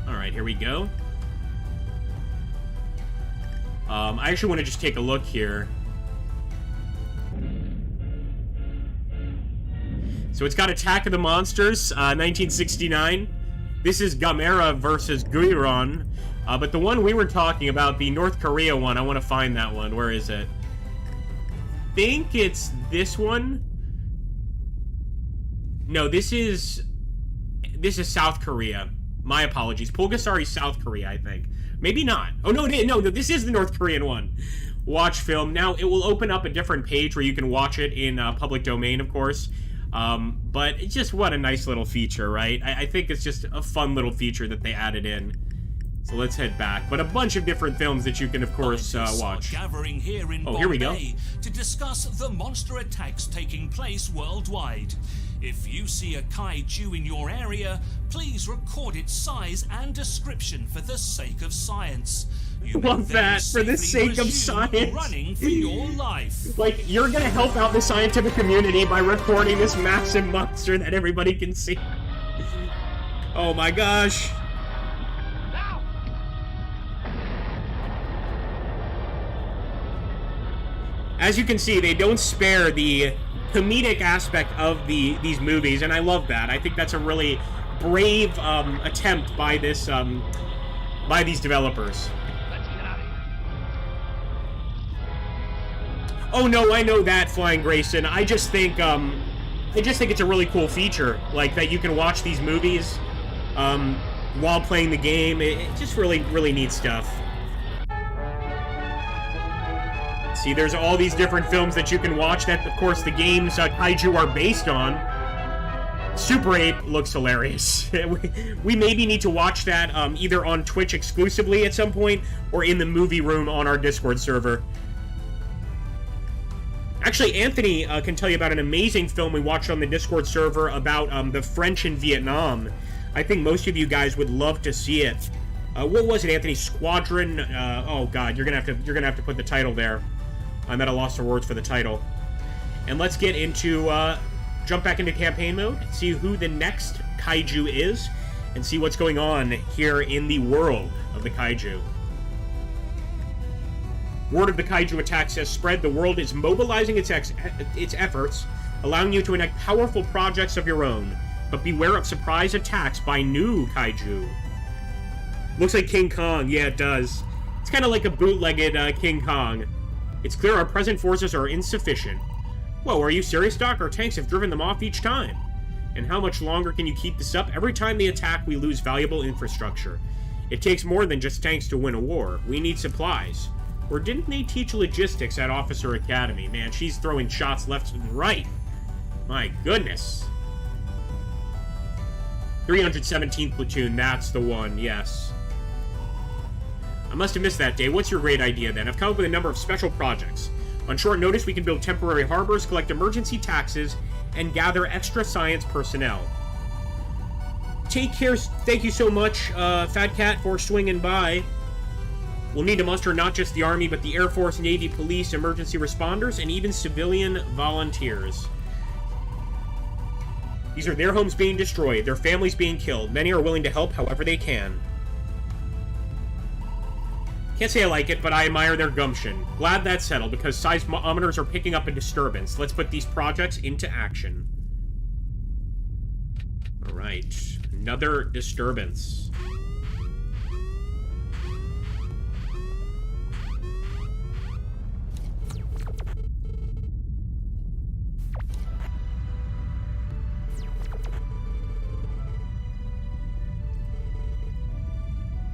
Alright, here we go. I actually want to just take a look here. So it's got Attack of the Monsters, 1969. This is Gamera versus Guiron. But the one we were talking about, the North Korea one, I want to find that one. Where is it? I think it's this one. No, this is South Korea. My apologies. Pulgasari, South Korea, I think. Maybe not. Oh, no, no, this is the North Korean one. Watch film. Now, it will open up a different page where you can watch it in public domain, of course. But it's just what a nice little feature, right? I think it's just a fun little feature that they added in. So let's head back. But a bunch of different films that you can, of course, watch.
Gathering here in
Here we go.
To discuss the monster attacks taking place worldwide. If you see a kaiju in your area, please record its size and description for the sake of science. You
love that, for the sake of science.
Running for your life.
Like, you're gonna help out the scientific community by recording this massive monster that everybody can see. Oh my gosh. As you can see, they don't spare the comedic aspect of these movies, and I love that. I think that's a really brave attempt by by these developers.
Let's get out of here.
Oh no, I know that, Flying Grayson. I just think it's a really cool feature, like that you can watch these movies while playing the game. It just really neat stuff. See, there's all these different films that you can watch that, of course, the games Kaiju are based on. Super Ape looks hilarious. We maybe need to watch that either on Twitch exclusively at some point or in the movie room on our Discord server. Actually, Anthony can tell you about an amazing film we watched on the Discord server about the French in Vietnam. I think most of you guys would love to see it. What was it, Anthony? Squadron? Oh God, you're gonna have to put the title there. I'm at a loss for words for the title. And let's get into, jump back into campaign mode, see who the next kaiju is, and see what's going on here in the world of the kaiju. Word of the kaiju attacks has spread. The world is mobilizing its efforts, allowing you to enact powerful projects of your own. But beware of surprise attacks by new kaiju. Looks like King Kong. Yeah, it does. It's kind of like a bootlegged King Kong. It's clear our present forces are insufficient. Whoa, are you serious, Doc? Our tanks have driven them off each time. And how much longer can you keep this up? Every time they attack, we lose valuable infrastructure. It takes more than just tanks to win a war. We need supplies. Or didn't they teach logistics at Officer Academy? Man, she's throwing shots left and right. My goodness. 317th Platoon, that's the one, yes. I must have missed that, Dave. What's your great idea, then? I've come up with a number of special projects. On short notice, we can build temporary harbors, collect emergency taxes, and gather extra science personnel. Take care. Thank you so much, Fat Cat, for swinging by. We'll need to muster not just the Army, but the Air Force, Navy, police, emergency responders, and even civilian volunteers. These are their homes being destroyed, their families being killed. Many are willing to help however they can. Can't say I like it, but I admire their gumption. Glad that's settled, because seismometers are picking up a disturbance. Let's put these projects into action. Alright. Another disturbance.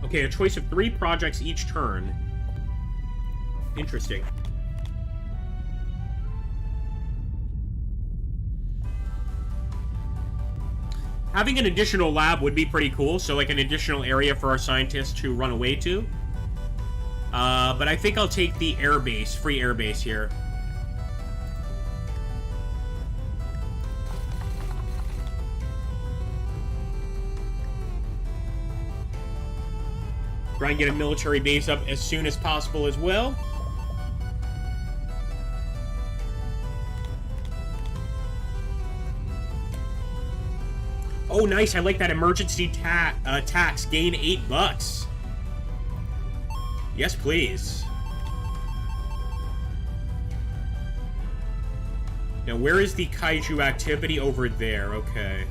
Okay, a choice of 3 projects each turn. Interesting. Having an additional lab would be pretty cool, so like an additional area for our scientists to run away to. But I think I'll take the airbase, free airbase here. Try and get a military base up as soon as possible as well. Oh, nice. I like that emergency tax. Gain $8. Yes, please. Now, where is the Kaiju activity? Over there. Okay.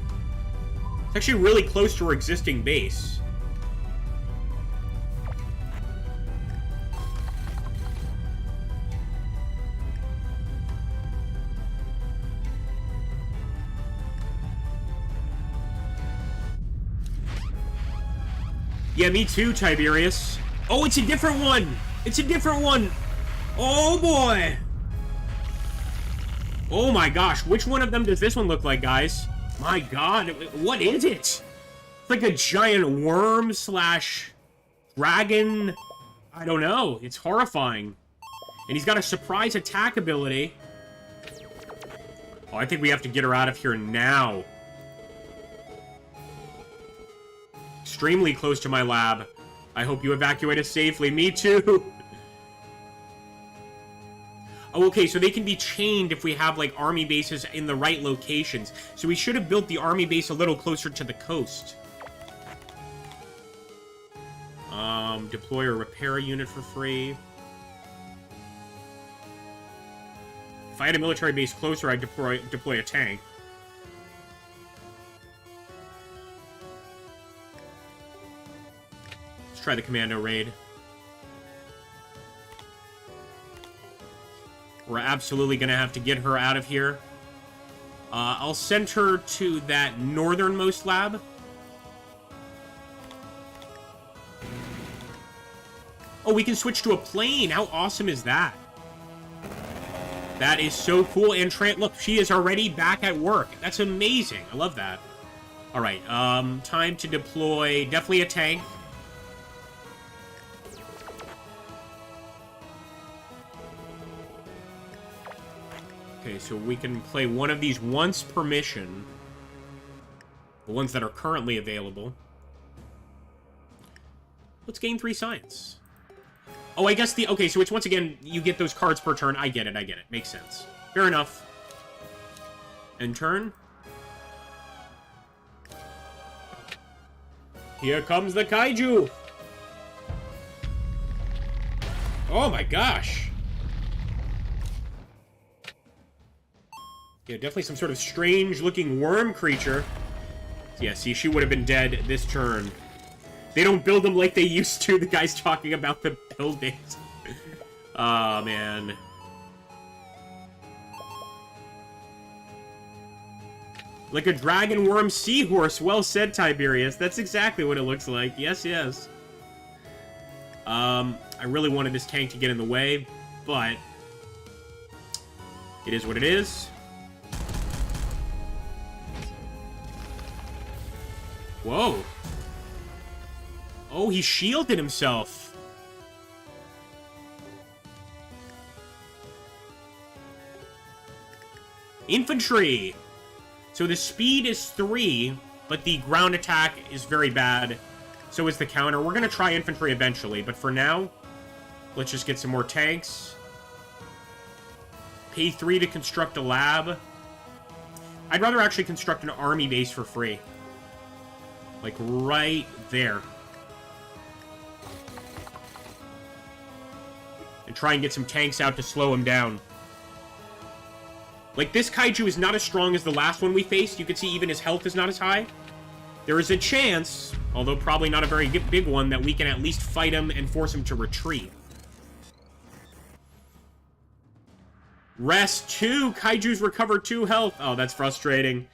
It's actually really close to our existing base. Yeah, me too, Tiberius. Oh, it's a different one! It's a different one! Oh, boy! Oh, my gosh. Which one of them does this one look like, guys? My god, what is it? It's like a giant worm slash dragon. I don't know. It's horrifying. And he's got a surprise attack ability. Oh, I think we have to get her out of here now. Extremely close to my lab. I hope you evacuate us safely. Me too. Oh, okay, so they can be chained if we have, like, army bases in the right locations. So we should have built the army base a little closer to the coast. Deploy or repair a unit for free. If I had a military base closer, I'd deploy a tank. Try the commando raid. We're absolutely gonna have to get her out of here. I'll send her to that northernmost lab. Oh, we can switch to a plane. How awesome is that? That is so cool. And look, she is already back at work. That's amazing. I love that. All right, time to deploy definitely a tank. Okay, so we can play one of these once per mission. The ones that are currently available. Let's gain 3 science. Oh, I guess the... Okay, so it's once again, you get those cards per turn. I get it, I get it. Makes sense. Fair enough. End turn. Here comes the Kaiju! Oh my gosh! Yeah, definitely some sort of strange-looking worm creature. Yeah, see, she would have been dead this turn. They don't build them like they used to. The guy's talking about the buildings. Aw, oh, man. Like a dragon worm seahorse. Well said, Tiberius. That's exactly what it looks like. Yes, yes. I really wanted this tank to get in the way, but it is what it is. Whoa. Oh, he shielded himself. Infantry. So the speed is 3, but the ground attack is very bad. So is the counter. We're going to try infantry eventually, but for now, let's just get some more tanks. Pay 3 to construct a lab. I'd rather actually construct an army base for free. Like, right there. And try and get some tanks out to slow him down. Like, this Kaiju is not as strong as the last one we faced. You can see even his health is not as high. There is a chance, although probably not a very big one, that we can at least fight him and force him to retreat. Rest 2. Kaiju's recover 2 health. Oh, that's frustrating.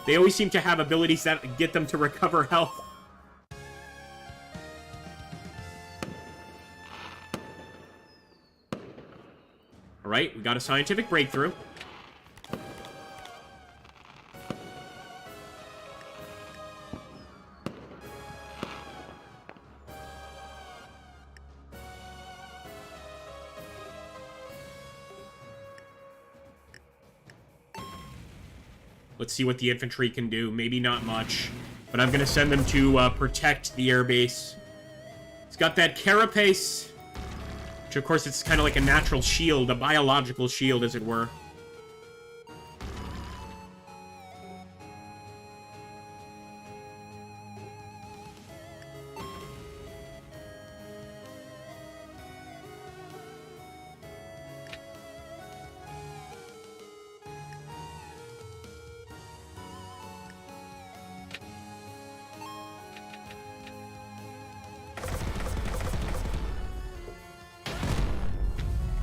They always seem to have abilities that get them to recover health. Alright, we got a scientific breakthrough. Let's see what the infantry can do. Maybe not much. But I'm going to send them to protect the airbase. It's got that carapace. Which, of course, it's kind of like a natural shield. A biological shield, as it were.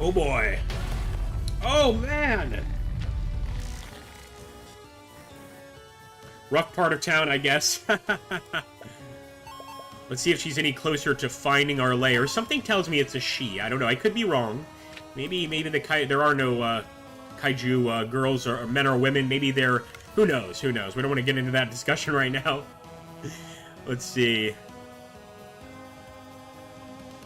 Oh boy. Oh man! Rough part of town, I guess. Let's see if she's any closer to finding our lair. Something tells me it's a she. I don't know. I could be wrong. Maybe there are no kaiju girls or men or women. Maybe they're... Who knows? Who knows? We don't want to get into that discussion right now. Let's see.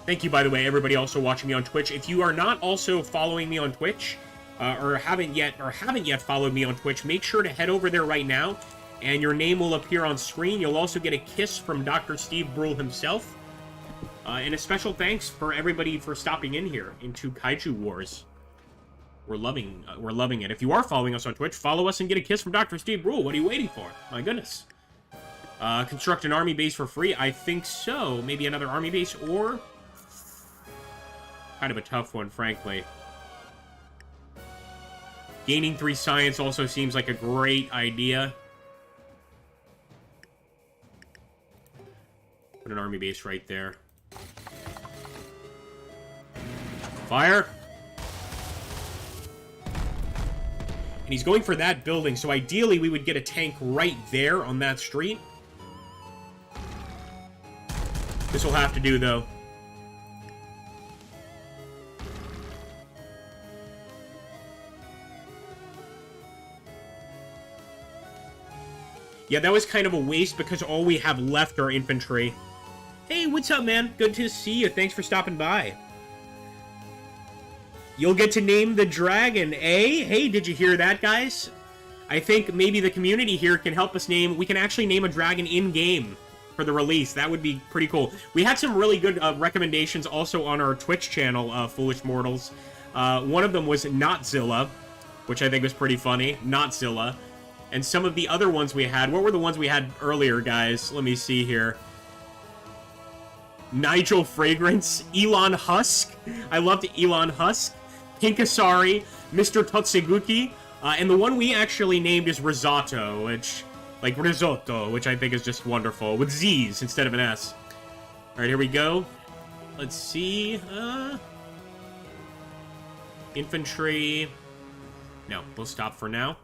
Thank you, by the way, everybody also watching me on Twitch. If you are not also following me on Twitch, or haven't yet followed me on Twitch, make sure to head over there right now, and your name will appear on screen. You'll also get a kiss from Dr. Steve Brule himself. And a special thanks for everybody for stopping in here into Kaiju Wars. We're loving it. If you are following us on Twitch, follow us and get a kiss from Dr. Steve Brule. What are you waiting for? My goodness. Construct an army base for free? I think so. Maybe another army base, or... Kind of a tough one, frankly. Gaining 3 science also seems like a great idea. Put an army base right there. Fire! And he's going for that building, so ideally we would get a tank right there on that street. This will have to do, though. Yeah, that was kind of a waste because all we have left are infantry. Hey, what's up, man? Good to see you. Thanks for stopping by. You'll get to name the dragon, eh? Hey, did you hear that, guys? I think maybe the community here can help us name... We can actually name a dragon in-game for the release. That would be pretty cool. We had some really good recommendations also on our Twitch channel, Foolish Mortals. One of them was Notzilla, which I think was pretty funny. Notzilla. And some of the other ones we had... What were the ones we had earlier, guys? Let me see here. Nigel Fragrance. Elon Husk. I loved Elon Husk. Pinkasari. Mr. Totsuguki. And the one we actually named is Risotto, which... Like risotto, which I think is just wonderful. With Z's instead of an S. Alright, here we go. Let's see. Infantry. No, we'll stop for now.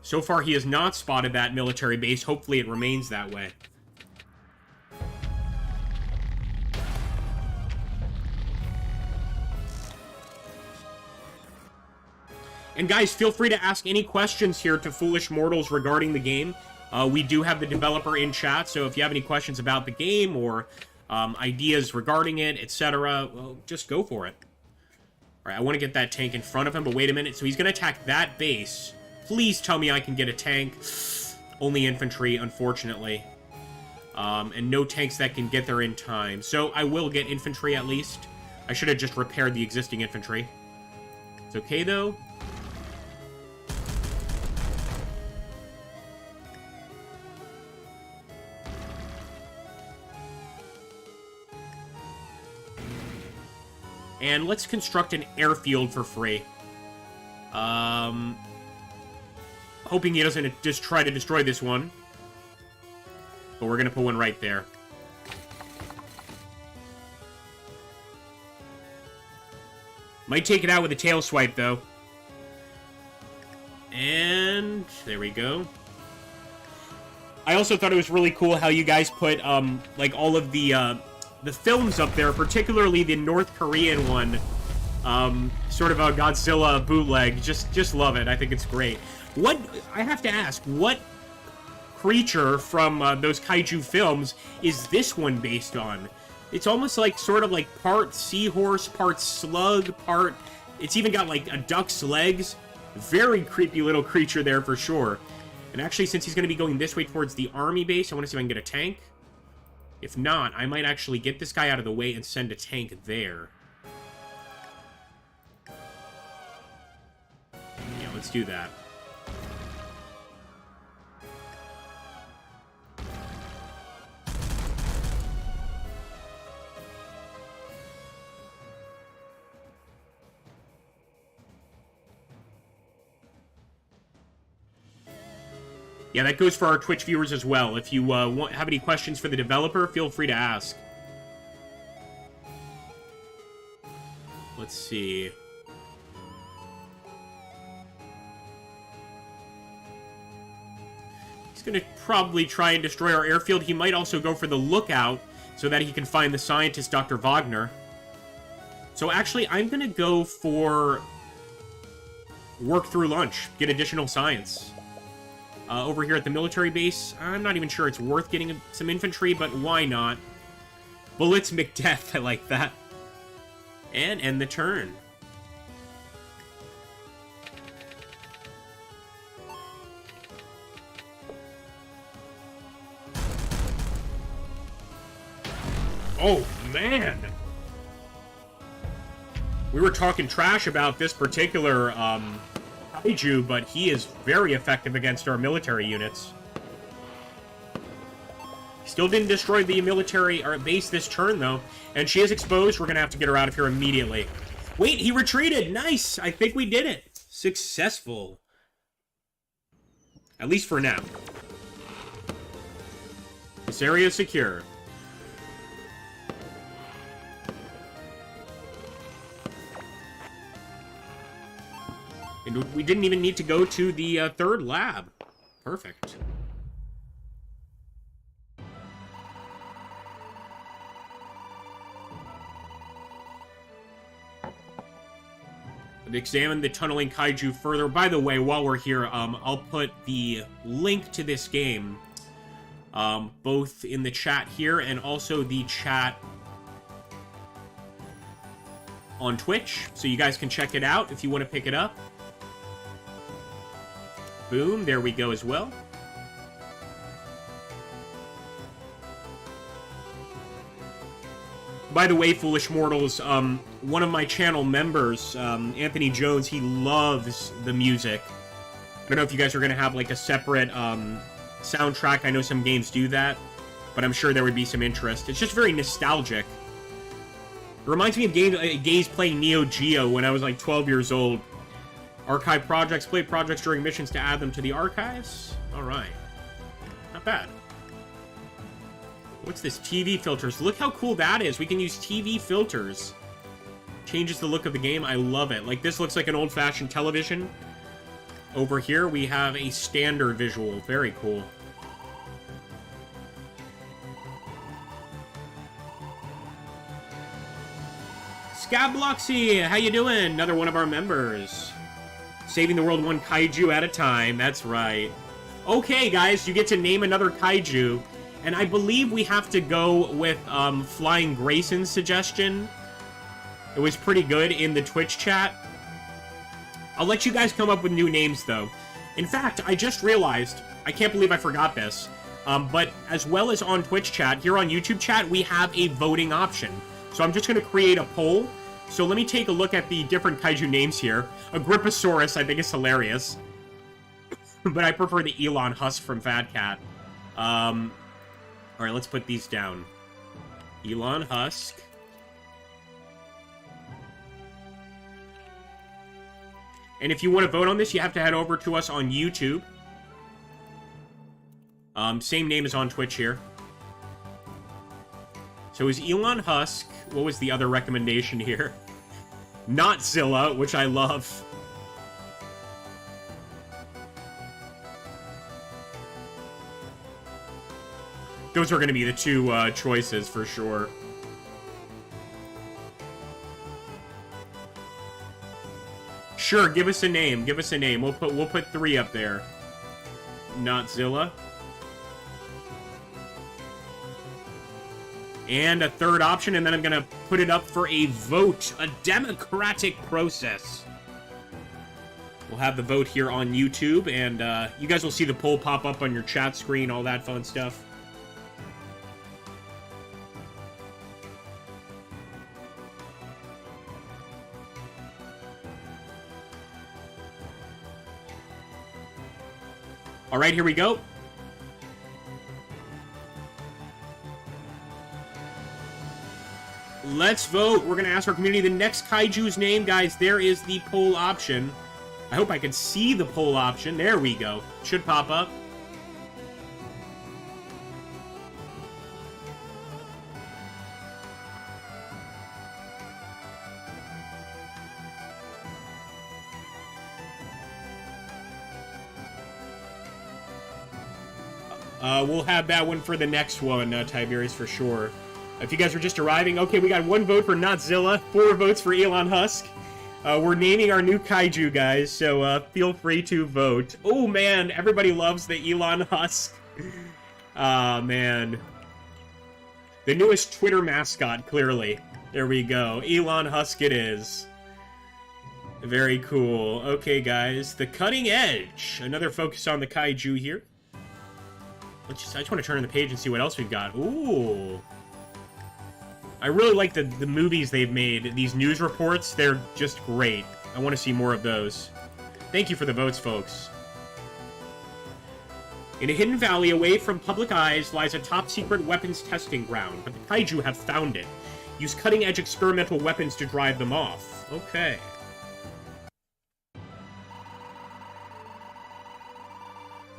So far, he has not spotted that military base. Hopefully, it remains that way. And guys, feel free to ask any questions here to Foolish Mortals regarding the game. We do have the developer in chat, so if you have any questions about the game or ideas regarding it, etc., well, just go for it. All right, I want to get that tank in front of him, but wait a minute. So he's going to attack that base. Please tell me I can get a tank. Only infantry, unfortunately. And no tanks that can get there in time. So I will get infantry at least. I should have just repaired the existing infantry. It's okay, though. And let's construct an airfield for free. Hoping he doesn't just try to destroy this one. But we're going to put one right there. Might take it out with a tail swipe, though. And there we go. I also thought it was really cool how you guys put, like, all of the films up there, particularly the North Korean one. Sort of a Godzilla bootleg. Just love it. I think it's great. What, I have to ask, what creature from those kaiju films is this one based on? It's almost like, sort of like part seahorse, part slug, part... It's even got like a duck's legs. Very creepy little creature there for sure. And actually, since he's going to be going this way towards the army base, I want to see if I can get a tank. If not, I might actually get this guy out of the way and send a tank there. Yeah, let's do that. Yeah, that goes for our Twitch viewers as well. If you have any questions for the developer, feel free to ask. Let's see. He's going to probably try and destroy our airfield. He might also go for the lookout so that he can find the scientist, Dr. Wagner. So actually, I'm going to go for work through lunch, get additional science. Over here at the military base, I'm not even sure it's worth getting some infantry, but why not? Bullets McDeath, I like that. And end the turn. Oh, man! We were talking trash about this particular, Kaiju, but he is very effective against our military units. Still didn't destroy the military or base this turn, though. And she is exposed. We're going to have to get her out of here immediately. Wait, he retreated! Nice! I think we did it. Successful. At least for now. This area is secure. And we didn't even need to go to the third lab. Perfect. Examine the tunneling kaiju further. By the way, while we're here, I'll put the link to this game both in the chat here and also the chat on Twitch, so you guys can check it out if you want to pick it up. Boom, there we go as well. By the way, Foolish Mortals, one of my channel members, AnthonyJones, he loves the music. I don't know if you guys are going to have like a separate soundtrack. I know some games do that, but I'm sure there would be some interest. It's just very nostalgic. It reminds me of gays playing Neo Geo when I was like 12 years old. Archive projects, play projects during missions to add them to the archives. Alright. Not bad. What's this? TV filters. Look how cool that is. We can use TV filters. Changes the look of the game. I love it. Like, this looks like an old-fashioned television. Over here, we have a standard visual. Very cool. Scabloxy, how you doing? Another one of our members. Saving the world one kaiju at a time. That's right. Okay, guys, you get to name another kaiju. And I believe we have to go with Flying Grayson's suggestion. It was pretty good in the Twitch chat. I'll let you guys come up with new names, though. In fact, I just realized, I can't believe I forgot this, but as well as on Twitch chat, here on YouTube chat, we have a voting option. So I'm just going to create a poll. So let me take a look at the different kaiju names here. Agripposaurus, I think, is hilarious. But I prefer the Elon Husk from Fat Cat. Alright, let's put these down. Elon Husk. And if you want to vote on this, you have to head over to us on YouTube. Same name as on Twitch here. So is Elon Husk... What was the other recommendation here? Notzilla, which I love. Those are going to be the two choices for sure. Sure, give us a name. Give us a name. We'll put 3 up there. Notzilla. And a third option, and then I'm going to put it up for a vote. A democratic process. We'll have the vote here on YouTube, and you guys will see the poll pop up on your chat screen, all that fun stuff. All right, here we go. Let's vote. We're going to ask our community the next kaiju's name, guys. There is the poll option. I hope I can see the poll option. There we go. Should pop up. We'll have that one for the next one, Tiberius, for sure. If you guys are just arriving, okay, we got 1 vote for Notzilla, 4 votes for Elon Husk. We're naming our new kaiju, guys, so feel free to vote. Oh, man, everybody loves the Elon Husk. Ah, man. The newest Twitter mascot, clearly. There we go. Elon Husk it is. Very cool. Okay, guys, the Cutting Edge. Another focus on the kaiju here. I just want to turn on the page and see what else we've got. Ooh. I really like the movies they've made. These news reports, they're just great. I want to see more of those. Thank you for the votes, folks. In a hidden valley away from public eyes lies a top-secret weapons testing ground, but the kaiju have found it. Use cutting-edge experimental weapons to drive them off. Okay.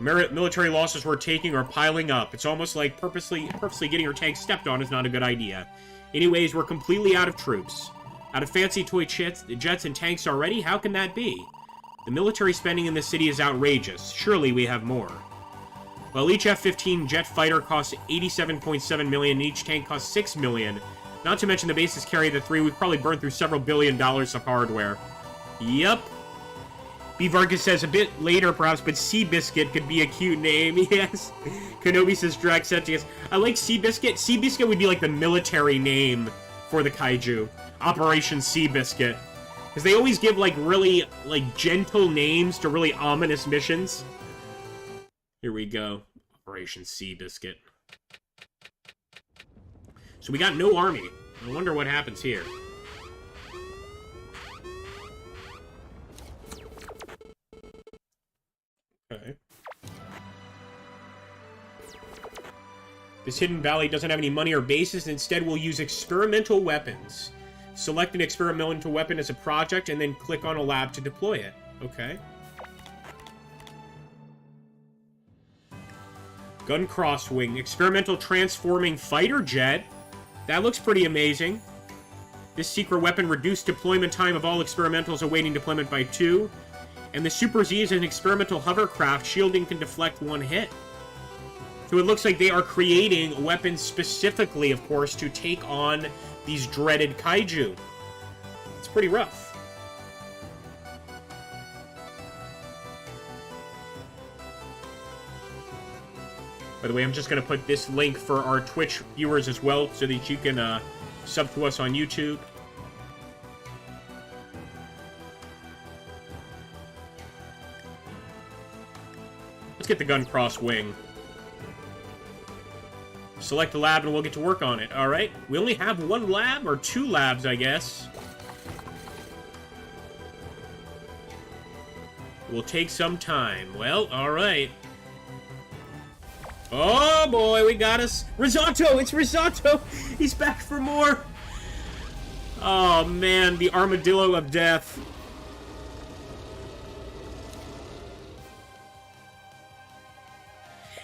Military losses we're taking are piling up. It's almost like purposely getting our tanks stepped on is not a good idea. Anyways, we're completely out of troops. Out of fancy toy jets and tanks already? How can that be? The military spending in this city is outrageous. Surely we have more. Well, each F-15 jet fighter costs $87.7 million, and each tank costs $6 million. Not to mention the bases carry the 3, we've probably burned through several $1 billion of hardware. Yup. B. Vargas says a bit later, perhaps, but Seabiscuit could be a cute name. Yes. Kenobi says Draxetius. I like Seabiscuit. Seabiscuit would be like the military name for the kaiju. Operation Seabiscuit. Because they always give, like, really, like, gentle names to really ominous missions. Here we go. Operation Seabiscuit. So we got no army. I wonder what happens here. Okay. This hidden valley doesn't have any money or bases, and instead we'll use experimental weapons. Select an experimental weapon as a project, and then click on a lab to deploy it. Okay. Gun crosswing. Experimental transforming fighter jet. That looks pretty amazing. This secret weapon reduced deployment time of all experimentals awaiting deployment by 2. And the Super Z is an experimental hovercraft. Shielding can deflect 1 hit. So it looks like they are creating weapons specifically, of course, to take on these dreaded kaiju. It's pretty rough. By the way, I'm just going to put this link for our Twitch viewers as well, so that you can sub to us on YouTube. Let's get the gun cross wing. Select the lab and we'll get to work on it. Alright. We only have 1 lab, or 2 labs, I guess. Will take some time. Well, alright. Oh boy, we got us. Risotto! It's Risotto! He's back for more! Oh man, the armadillo of death.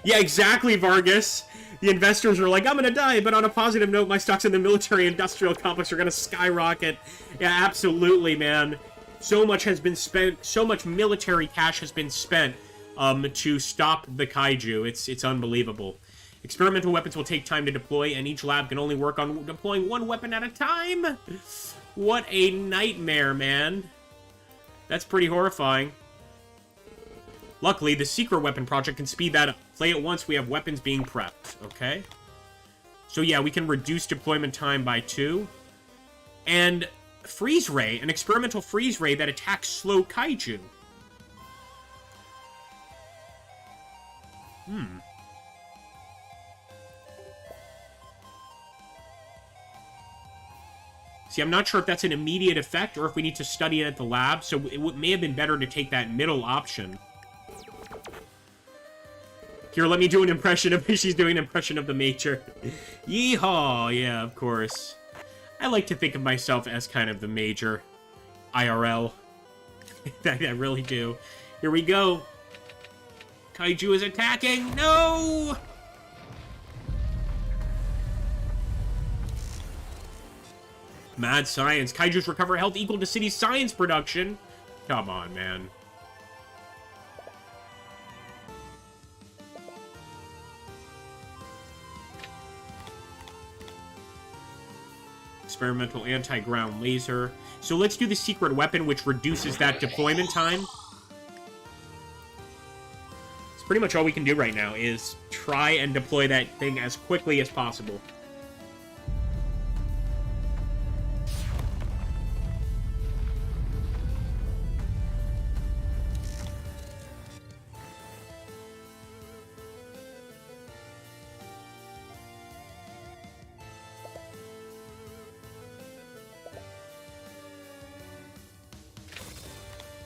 Yeah, exactly, Vargas. The investors are like, I'm gonna die, but on a positive note, my stocks in the military-industrial complex are gonna skyrocket. Yeah, absolutely, man. So much has been spent, so much military cash has been spent to stop the kaiju. It's unbelievable. Experimental weapons will take time to deploy, and each lab can only work on deploying 1 weapon at a time. What a nightmare, man. That's pretty horrifying. Luckily, the secret weapon project can speed that up. Play it once we have weapons being prepped, okay? So yeah, we can reduce deployment time by 2. And Freeze Ray, an experimental freeze ray that attacks slow kaiju. See, I'm not sure if that's an immediate effect or if we need to study it at the lab, so it may have been better to take that middle option. Here, let me do an impression of... She's doing an impression of the Major. Yeehaw! Yeah, of course. I like to think of myself as kind of the Major. IRL. I really do. Here we go. Kaiju is attacking! No! Mad science. Kaijus recover health equal to city science production. Come on, man. Experimental anti-ground laser. So let's do the secret weapon, which reduces that deployment time. It's pretty much all we can do right now is try and deploy that thing as quickly as possible.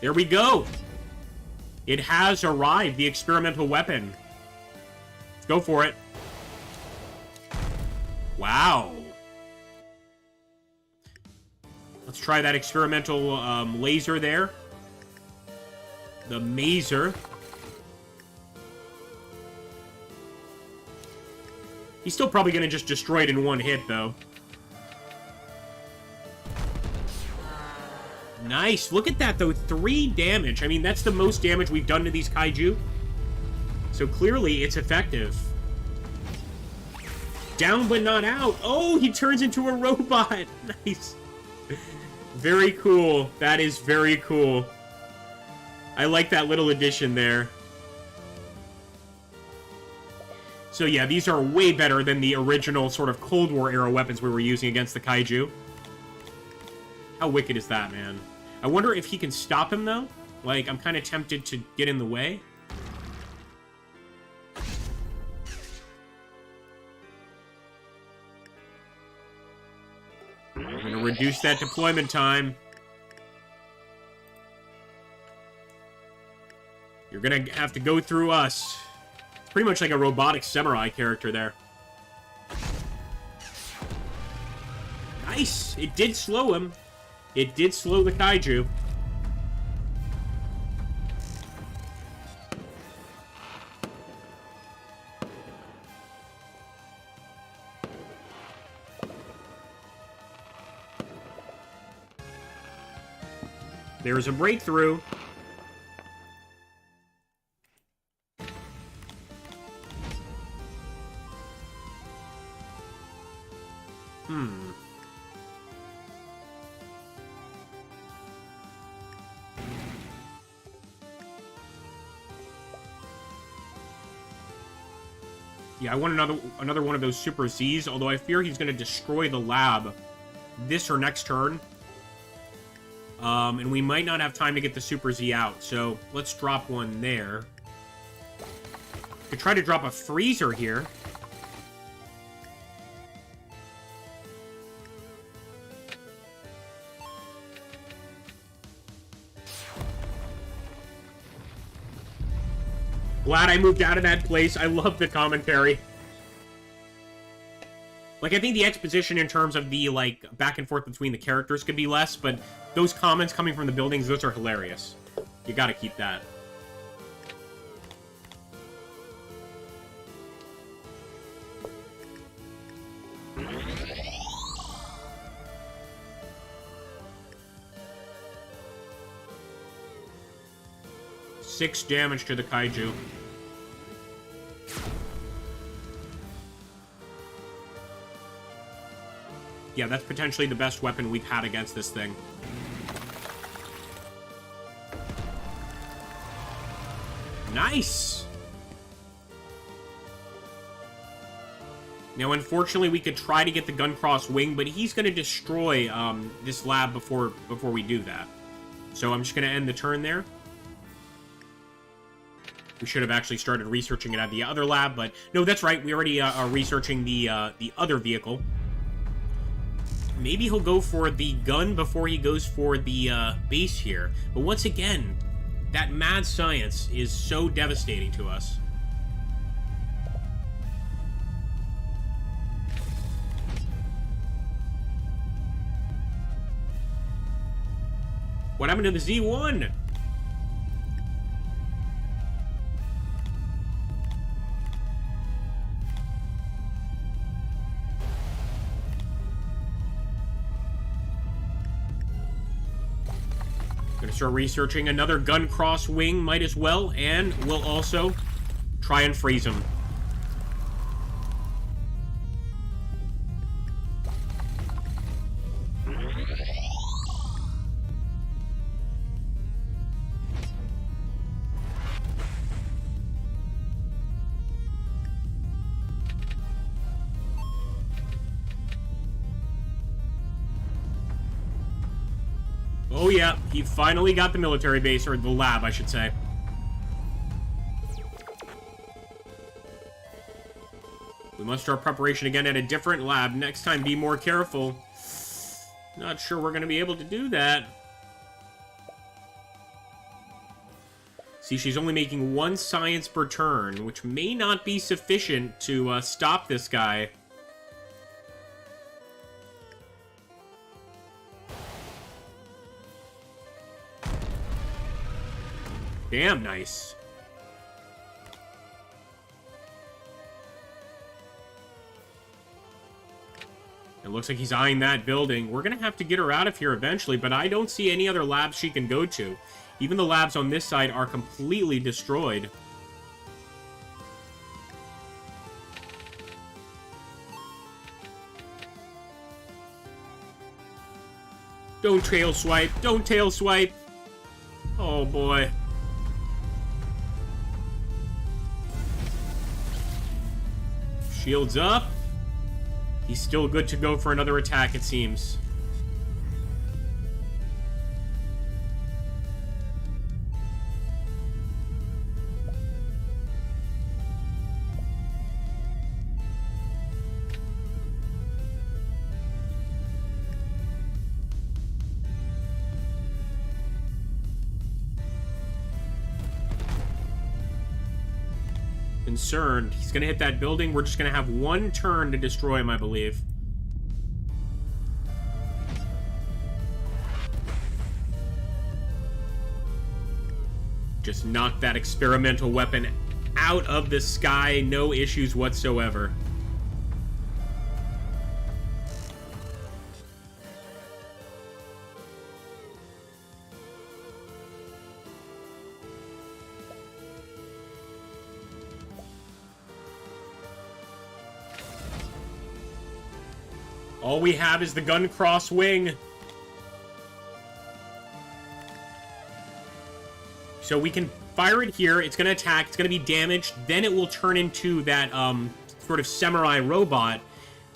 There we go! It has arrived, the experimental weapon. Let's go for it. Wow. Let's try that experimental laser there. The mazer. He's still probably going to just destroy it in one hit, though. Nice. Look at that, though. 3 damage. I mean, that's the most damage we've done to these kaiju. So clearly, it's effective. Down but not out. Oh, he turns into a robot. Nice. Very cool. That is very cool. I like that little addition there. So yeah, these are way better than the original sort of Cold War era weapons we were using against the kaiju. How wicked is that, man? I wonder if he can stop him, though. Like, I'm kind of tempted to get in the way. We're going to reduce that deployment time. You're going to have to go through us. It's pretty much like a robotic samurai character there. Nice! It did slow him. It did slow the kaiju. There's a breakthrough. Yeah, I want another one of those Super Zs, although I fear he's going to destroy the lab this or next turn. And we might not have time to get the Super Z out, so let's drop one there. Could try to drop a freezer here. Glad I moved out of that place. I love the commentary. Like, I think the exposition in terms of the, like, back and forth between the characters could be less, but those comments coming from the buildings, those are hilarious. You gotta keep that. Six damage to the kaiju. Yeah, that's potentially the best weapon we've had against this thing. Nice! Now, unfortunately, we could try to get the gun cross wing, but he's going to destroy this lab before we do that. So I'm just going to end the turn there. We should have actually started researching it at the other lab, but no, that's right. We already are researching the other vehicle. Maybe he'll go for the gun before he goes for the base here. But once again, that mad science is so devastating to us. What happened to the Z1? Gonna start researching another gun cross wing, might as well, and we'll also try and freeze him. Oh yeah, he finally got the military base, or the lab, I should say. We must start preparation again at a different lab. Next time, be more careful. Not sure we're going to be able to do that. See, she's only making 1 science per turn, which may not be sufficient to stop this guy. Damn nice. It looks like he's eyeing that building. We're going to have to get her out of here eventually, but I don't see any other labs she can go to. Even the labs on this side are completely destroyed. Don't tail swipe. Don't tail swipe. Oh boy. Shields up. He's still good to go for another attack, it seems. Concerned. He's gonna hit that building. We're just gonna have 1 turn to destroy him, I believe. Just knock that experimental weapon out of the sky. No issues whatsoever. All we have is the gun cross wing. So we can fire it here. It's going to attack. It's going to be damaged. Then it will turn into that sort of samurai robot,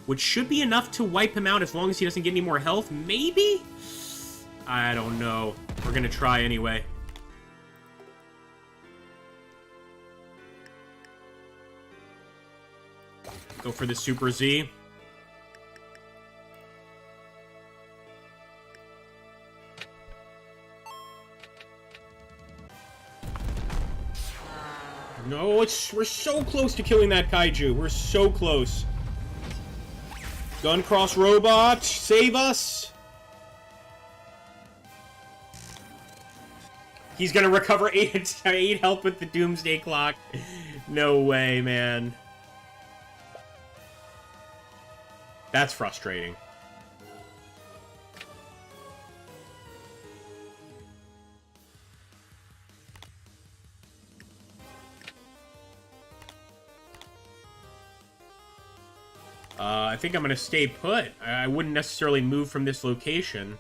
which should be enough to wipe him out as long as he doesn't get any more health. Maybe? I don't know. We're going to try anyway. Go for the Super Z. No, we're so close to killing that kaiju. We're so close. Gun cross robot, save us. He's gonna recover 8 health with the doomsday clock. No way, man. That's frustrating. I think I'm going to stay put. I wouldn't necessarily move from this location.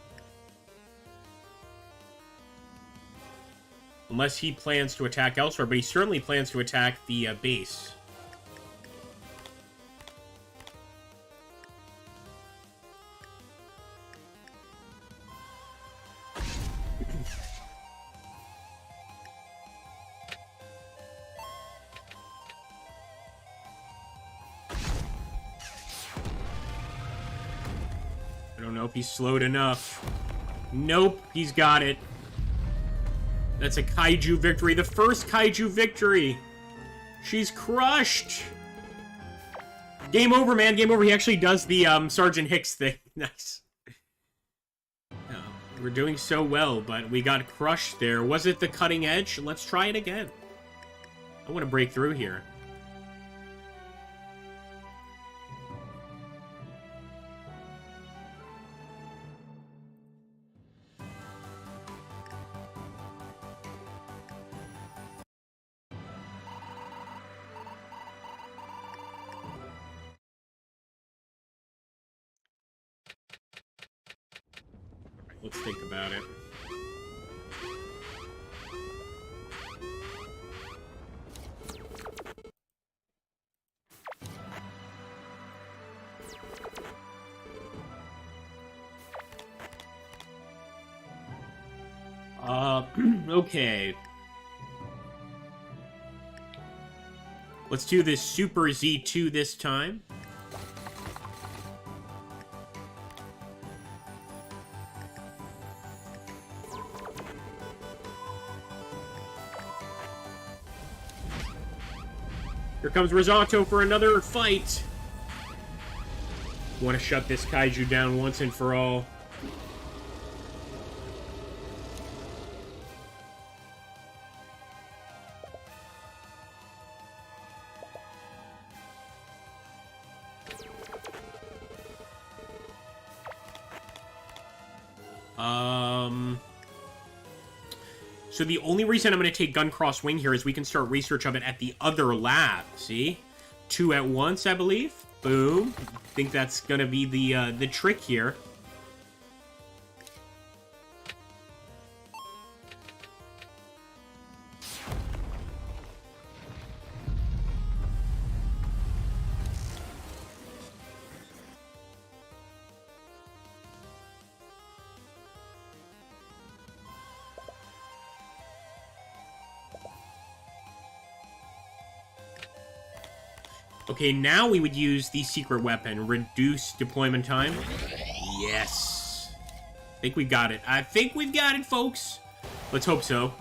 Unless he plans to attack elsewhere, but he certainly plans to attack the base. know if he's slowed enough. Nope, he's got it. That's a Kaiju victory. The first Kaiju victory. She's crushed. Game over, man. Game over. He actually does the Sergeant Hicks thing. Nice. We're doing so well, but we got crushed there. Was it the cutting edge? Let's try it again. I want to break through here. Let's think about it. Okay. Let's do this Super Z2 this time. Here comes Risotto for another fight. Want to shut this Kaiju down once and for all. So the only reason I'm going to take Gun Cross Wing here is we can start research of it at the other lab. See? 2 at once, I believe. Boom. I think that's going to be the trick here. Okay, now we would use the secret weapon. Reduce deployment time. Yes. I think we got it. I think we've got it, folks. Let's hope so.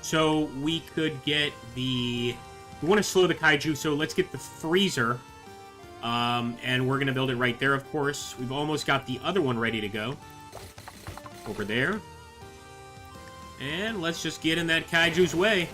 So we could get the... We want to slow the Kaiju, so let's get the freezer. And we're going to build it right there, of course. We've almost got the other one ready to go. Over there. And let's just get in that Kaiju's way.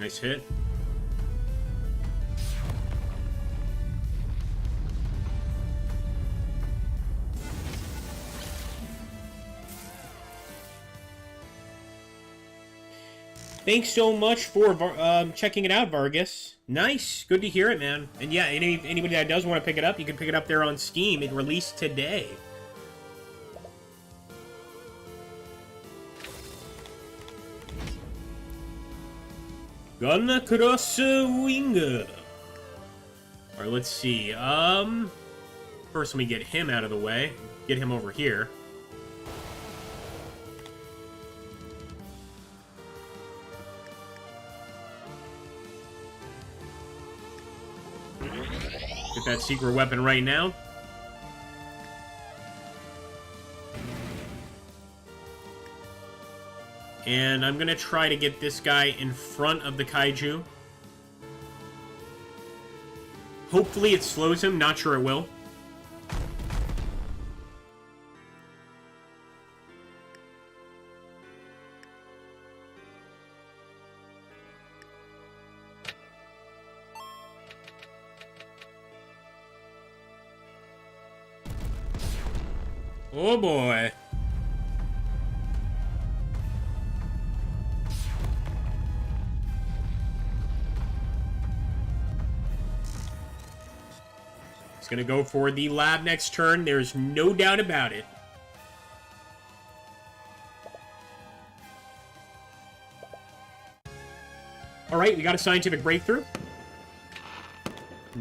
Nice hit. Thanks so much for checking it out, Vargas. Nice. Good to hear it, man. And yeah, anybody that does want to pick it up, you can pick it up there on Steam. It released today. Gonna cross a winger. Alright, let's see. First let me get him out of the way. Get him over here. Get that secret weapon right now. And I'm gonna try to get this guy in front of the Kaiju. Hopefully it slows him, not sure it will. Oh boy. He's gonna go for the lab next turn. There's no doubt about it. Alright, we got a scientific breakthrough.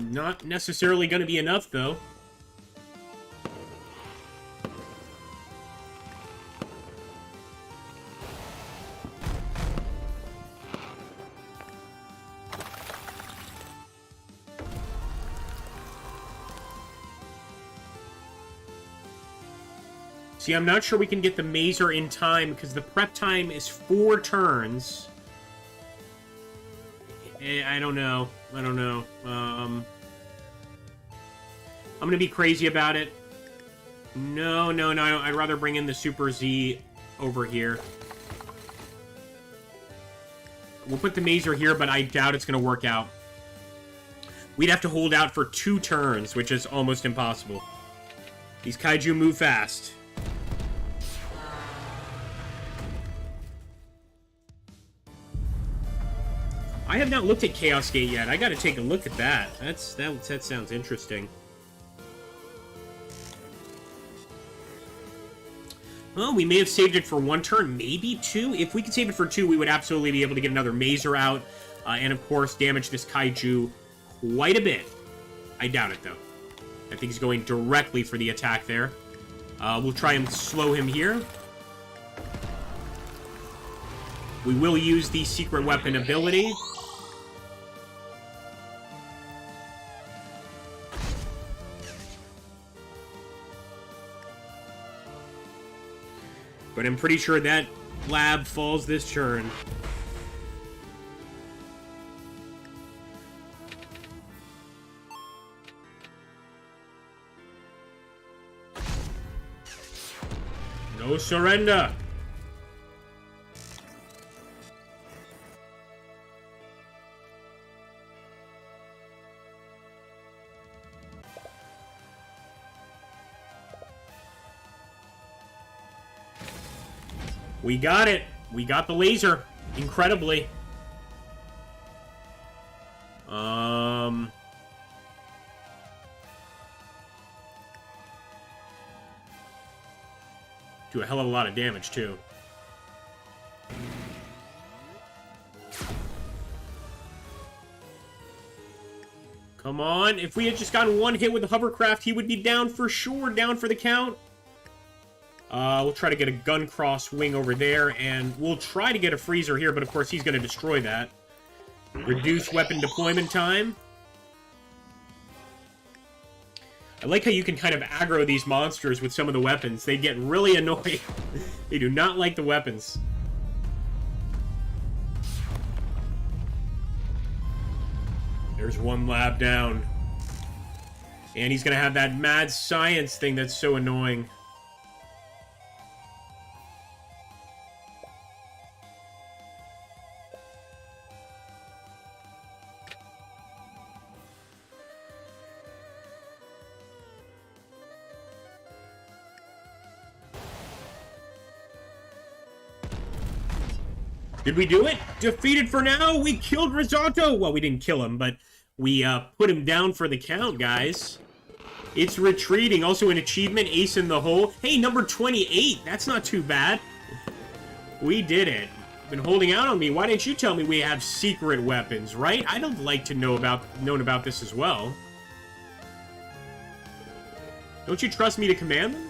Not necessarily going to be enough, though. See, I'm not sure we can get the mazer in time, because the prep time is 4 turns. I don't know. I'm gonna be crazy about it. No. I'd rather bring in the Super Z over here. We'll put the mazer here, but I doubt it's gonna work out. We'd have to hold out for 2 turns, which is almost impossible. These kaiju move fast. I have not looked at Chaos Gate yet. I gotta take a look at that. That sounds interesting. Well, we may have saved it for 1 turn, maybe 2. If we could save it for 2, we would absolutely be able to get another mazer out, and of course damage this kaiju quite a bit. I doubt it, though. I think he's going directly for the attack there. We'll try and slow him here. We will use the secret weapon ability. But I'm pretty sure that lab falls this turn. No surrender! We got it. We got the laser. Incredibly. Do a hell of a lot of damage, too. Come on. If we had just gotten 1 hit with the hovercraft, he would be down for sure. Down for the count. We'll try to get a gun cross wing over there, and we'll try to get a freezer here, but of course he's going to destroy that. Reduce weapon deployment time. I like how you can kind of aggro these monsters with some of the weapons. They get really annoying. They do not like the weapons. There's 1 lab down. And he's going to have that mad science thing that's so annoying. Did we do it? Defeated for now. We killed Risotto. Well, we didn't kill him, but we put him down for the count, guys. It's retreating. Also an achievement, ace in the hole. Hey, number 28. That's not too bad. We did it. Been holding out on me. Why didn't you tell me we have secret weapons, right? I'd have liked to known about this as well. Don't you trust me to command them?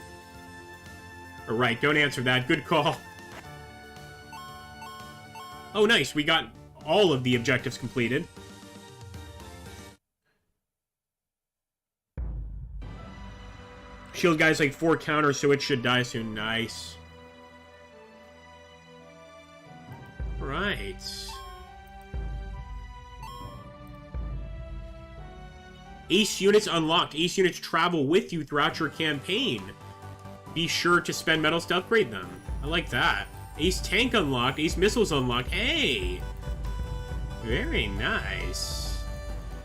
All right, don't answer that. Good call. Oh, nice. We got all of the objectives completed. Shield guy's like 4 counters, so it should die soon. Nice. Right. Ace units unlocked. Ace units travel with you throughout your campaign. Be sure to spend medals to upgrade them. I like that. Ace tank unlocked. Ace missiles unlocked. Hey! Very nice.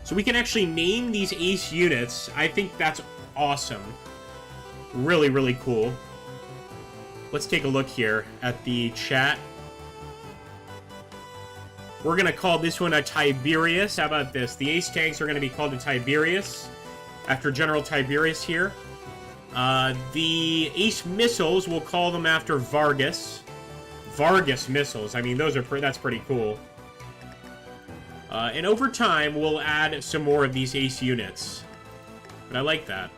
So we can actually name these ace units. I think that's awesome. Really, really cool. Let's take a look here at the chat. We're going to call this one a Tiberius. How about this? The Ace tanks are going to be called a Tiberius, after General Tiberius here. The Ace missiles, we'll call them after Vargas. Vargas missiles. I mean, that's pretty cool. And over time, we'll add some more of these Ace units. But I like that.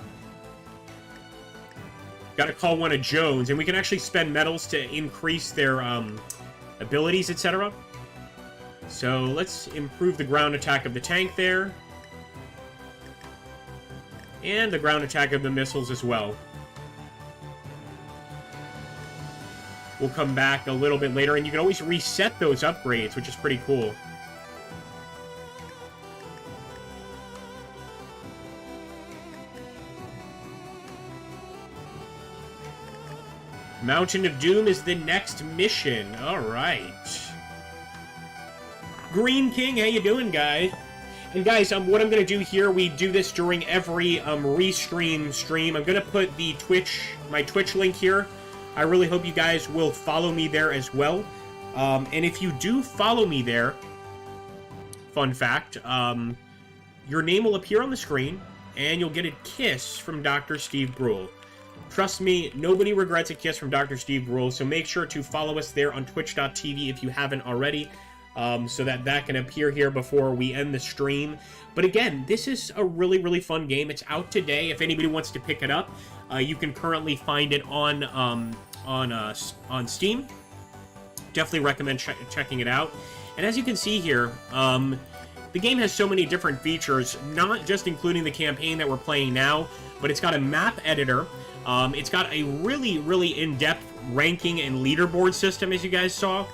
Got to call one a Jones, and we can actually spend medals to increase their abilities, etc. So let's improve the ground attack of the tank there. And the ground attack of the missiles as well. We'll come back a little bit later, and you can always reset those upgrades, which is pretty cool. Mountain of Doom is the next mission. Alright. Green King, how you doing, guys? And guys, what I'm going to do here, we do this during every restream stream. I'm going to put the my Twitch link here. I really hope you guys will follow me there as well. And if you do follow me there, fun fact, your name will appear on the screen, and you'll get a kiss from Dr. Steve Brule. Trust me, nobody regrets a kiss from Dr. Steve Brule, so make sure to follow us there on twitch.tv if you haven't already, so that can appear here before we end the stream. But again, this is a really, really fun game. It's out today. If anybody wants to pick it up, you can currently find it on Steam. Definitely recommend checking it out. And as you can see here, the game has so many different features, not just including the campaign that we're playing now, but it's got a map editor. It's got a really, really in-depth ranking and leaderboard system, as you guys saw.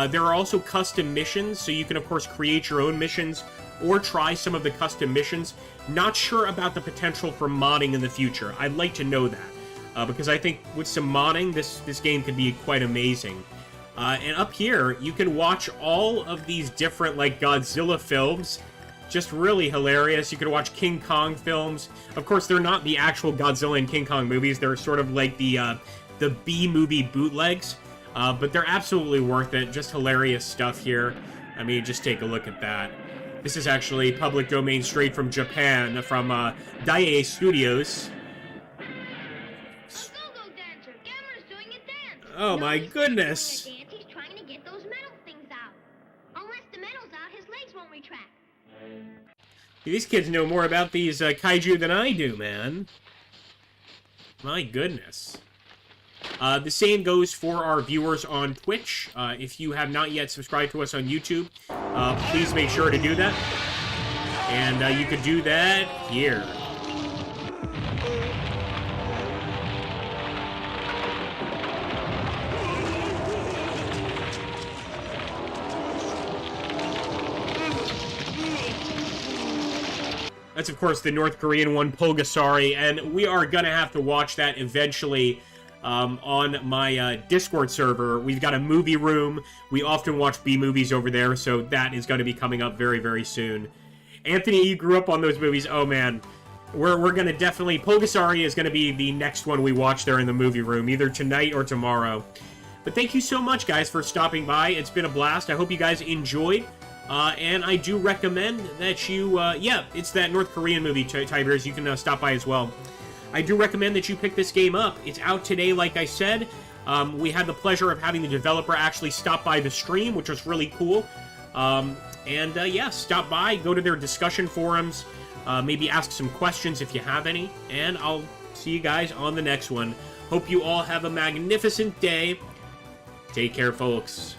There are also custom missions, so you can, of course, create your own missions or try some of the custom missions. Not sure about the potential for modding in the future. I'd like to know that, because I think with some modding, this game could be quite amazing. And up here, you can watch all of these different, like, Godzilla films. Just really hilarious. You can watch King Kong films. Of course, they're not the actual Godzilla and King Kong movies. They're sort of like the B-movie bootlegs. But they're absolutely worth it. Just hilarious stuff here. I mean, just take a look at that. This is actually public domain straight from Japan, from Daiei Studios. Oh my goodness!
He's trying to get those metal things out. Unless the metal's out, his legs won't retract.
These kids know more about these kaiju than I do, man. My goodness. The same goes for our viewers on Twitch. If you have not yet subscribed to us on YouTube, please make sure to do that. And you could do that here. That's, of course, the North Korean one, Pulgasari, and we are going to have to watch that eventually on my Discord server. We've got a movie room. We often watch B-movies over there, so that is going to be coming up very, very soon. Anthony, you grew up on those movies. Oh, man. We're going to definitely... Pulgasari is going to be the next one we watch there in the movie room, either tonight or tomorrow. But thank you so much, guys, for stopping by. It's been a blast. I hope you guys enjoyed. And I do recommend that you, yeah, it's that North Korean movie, Tiberius. You can stop by as well. I do recommend that you pick this game up. It's out today, like I said. We had the pleasure of having the developer actually stop by the stream, which was really cool. Yeah, stop by, go to their discussion forums, maybe ask some questions if you have any, and I'll see you guys on the next one. Hope you all have a magnificent day. Take care, folks.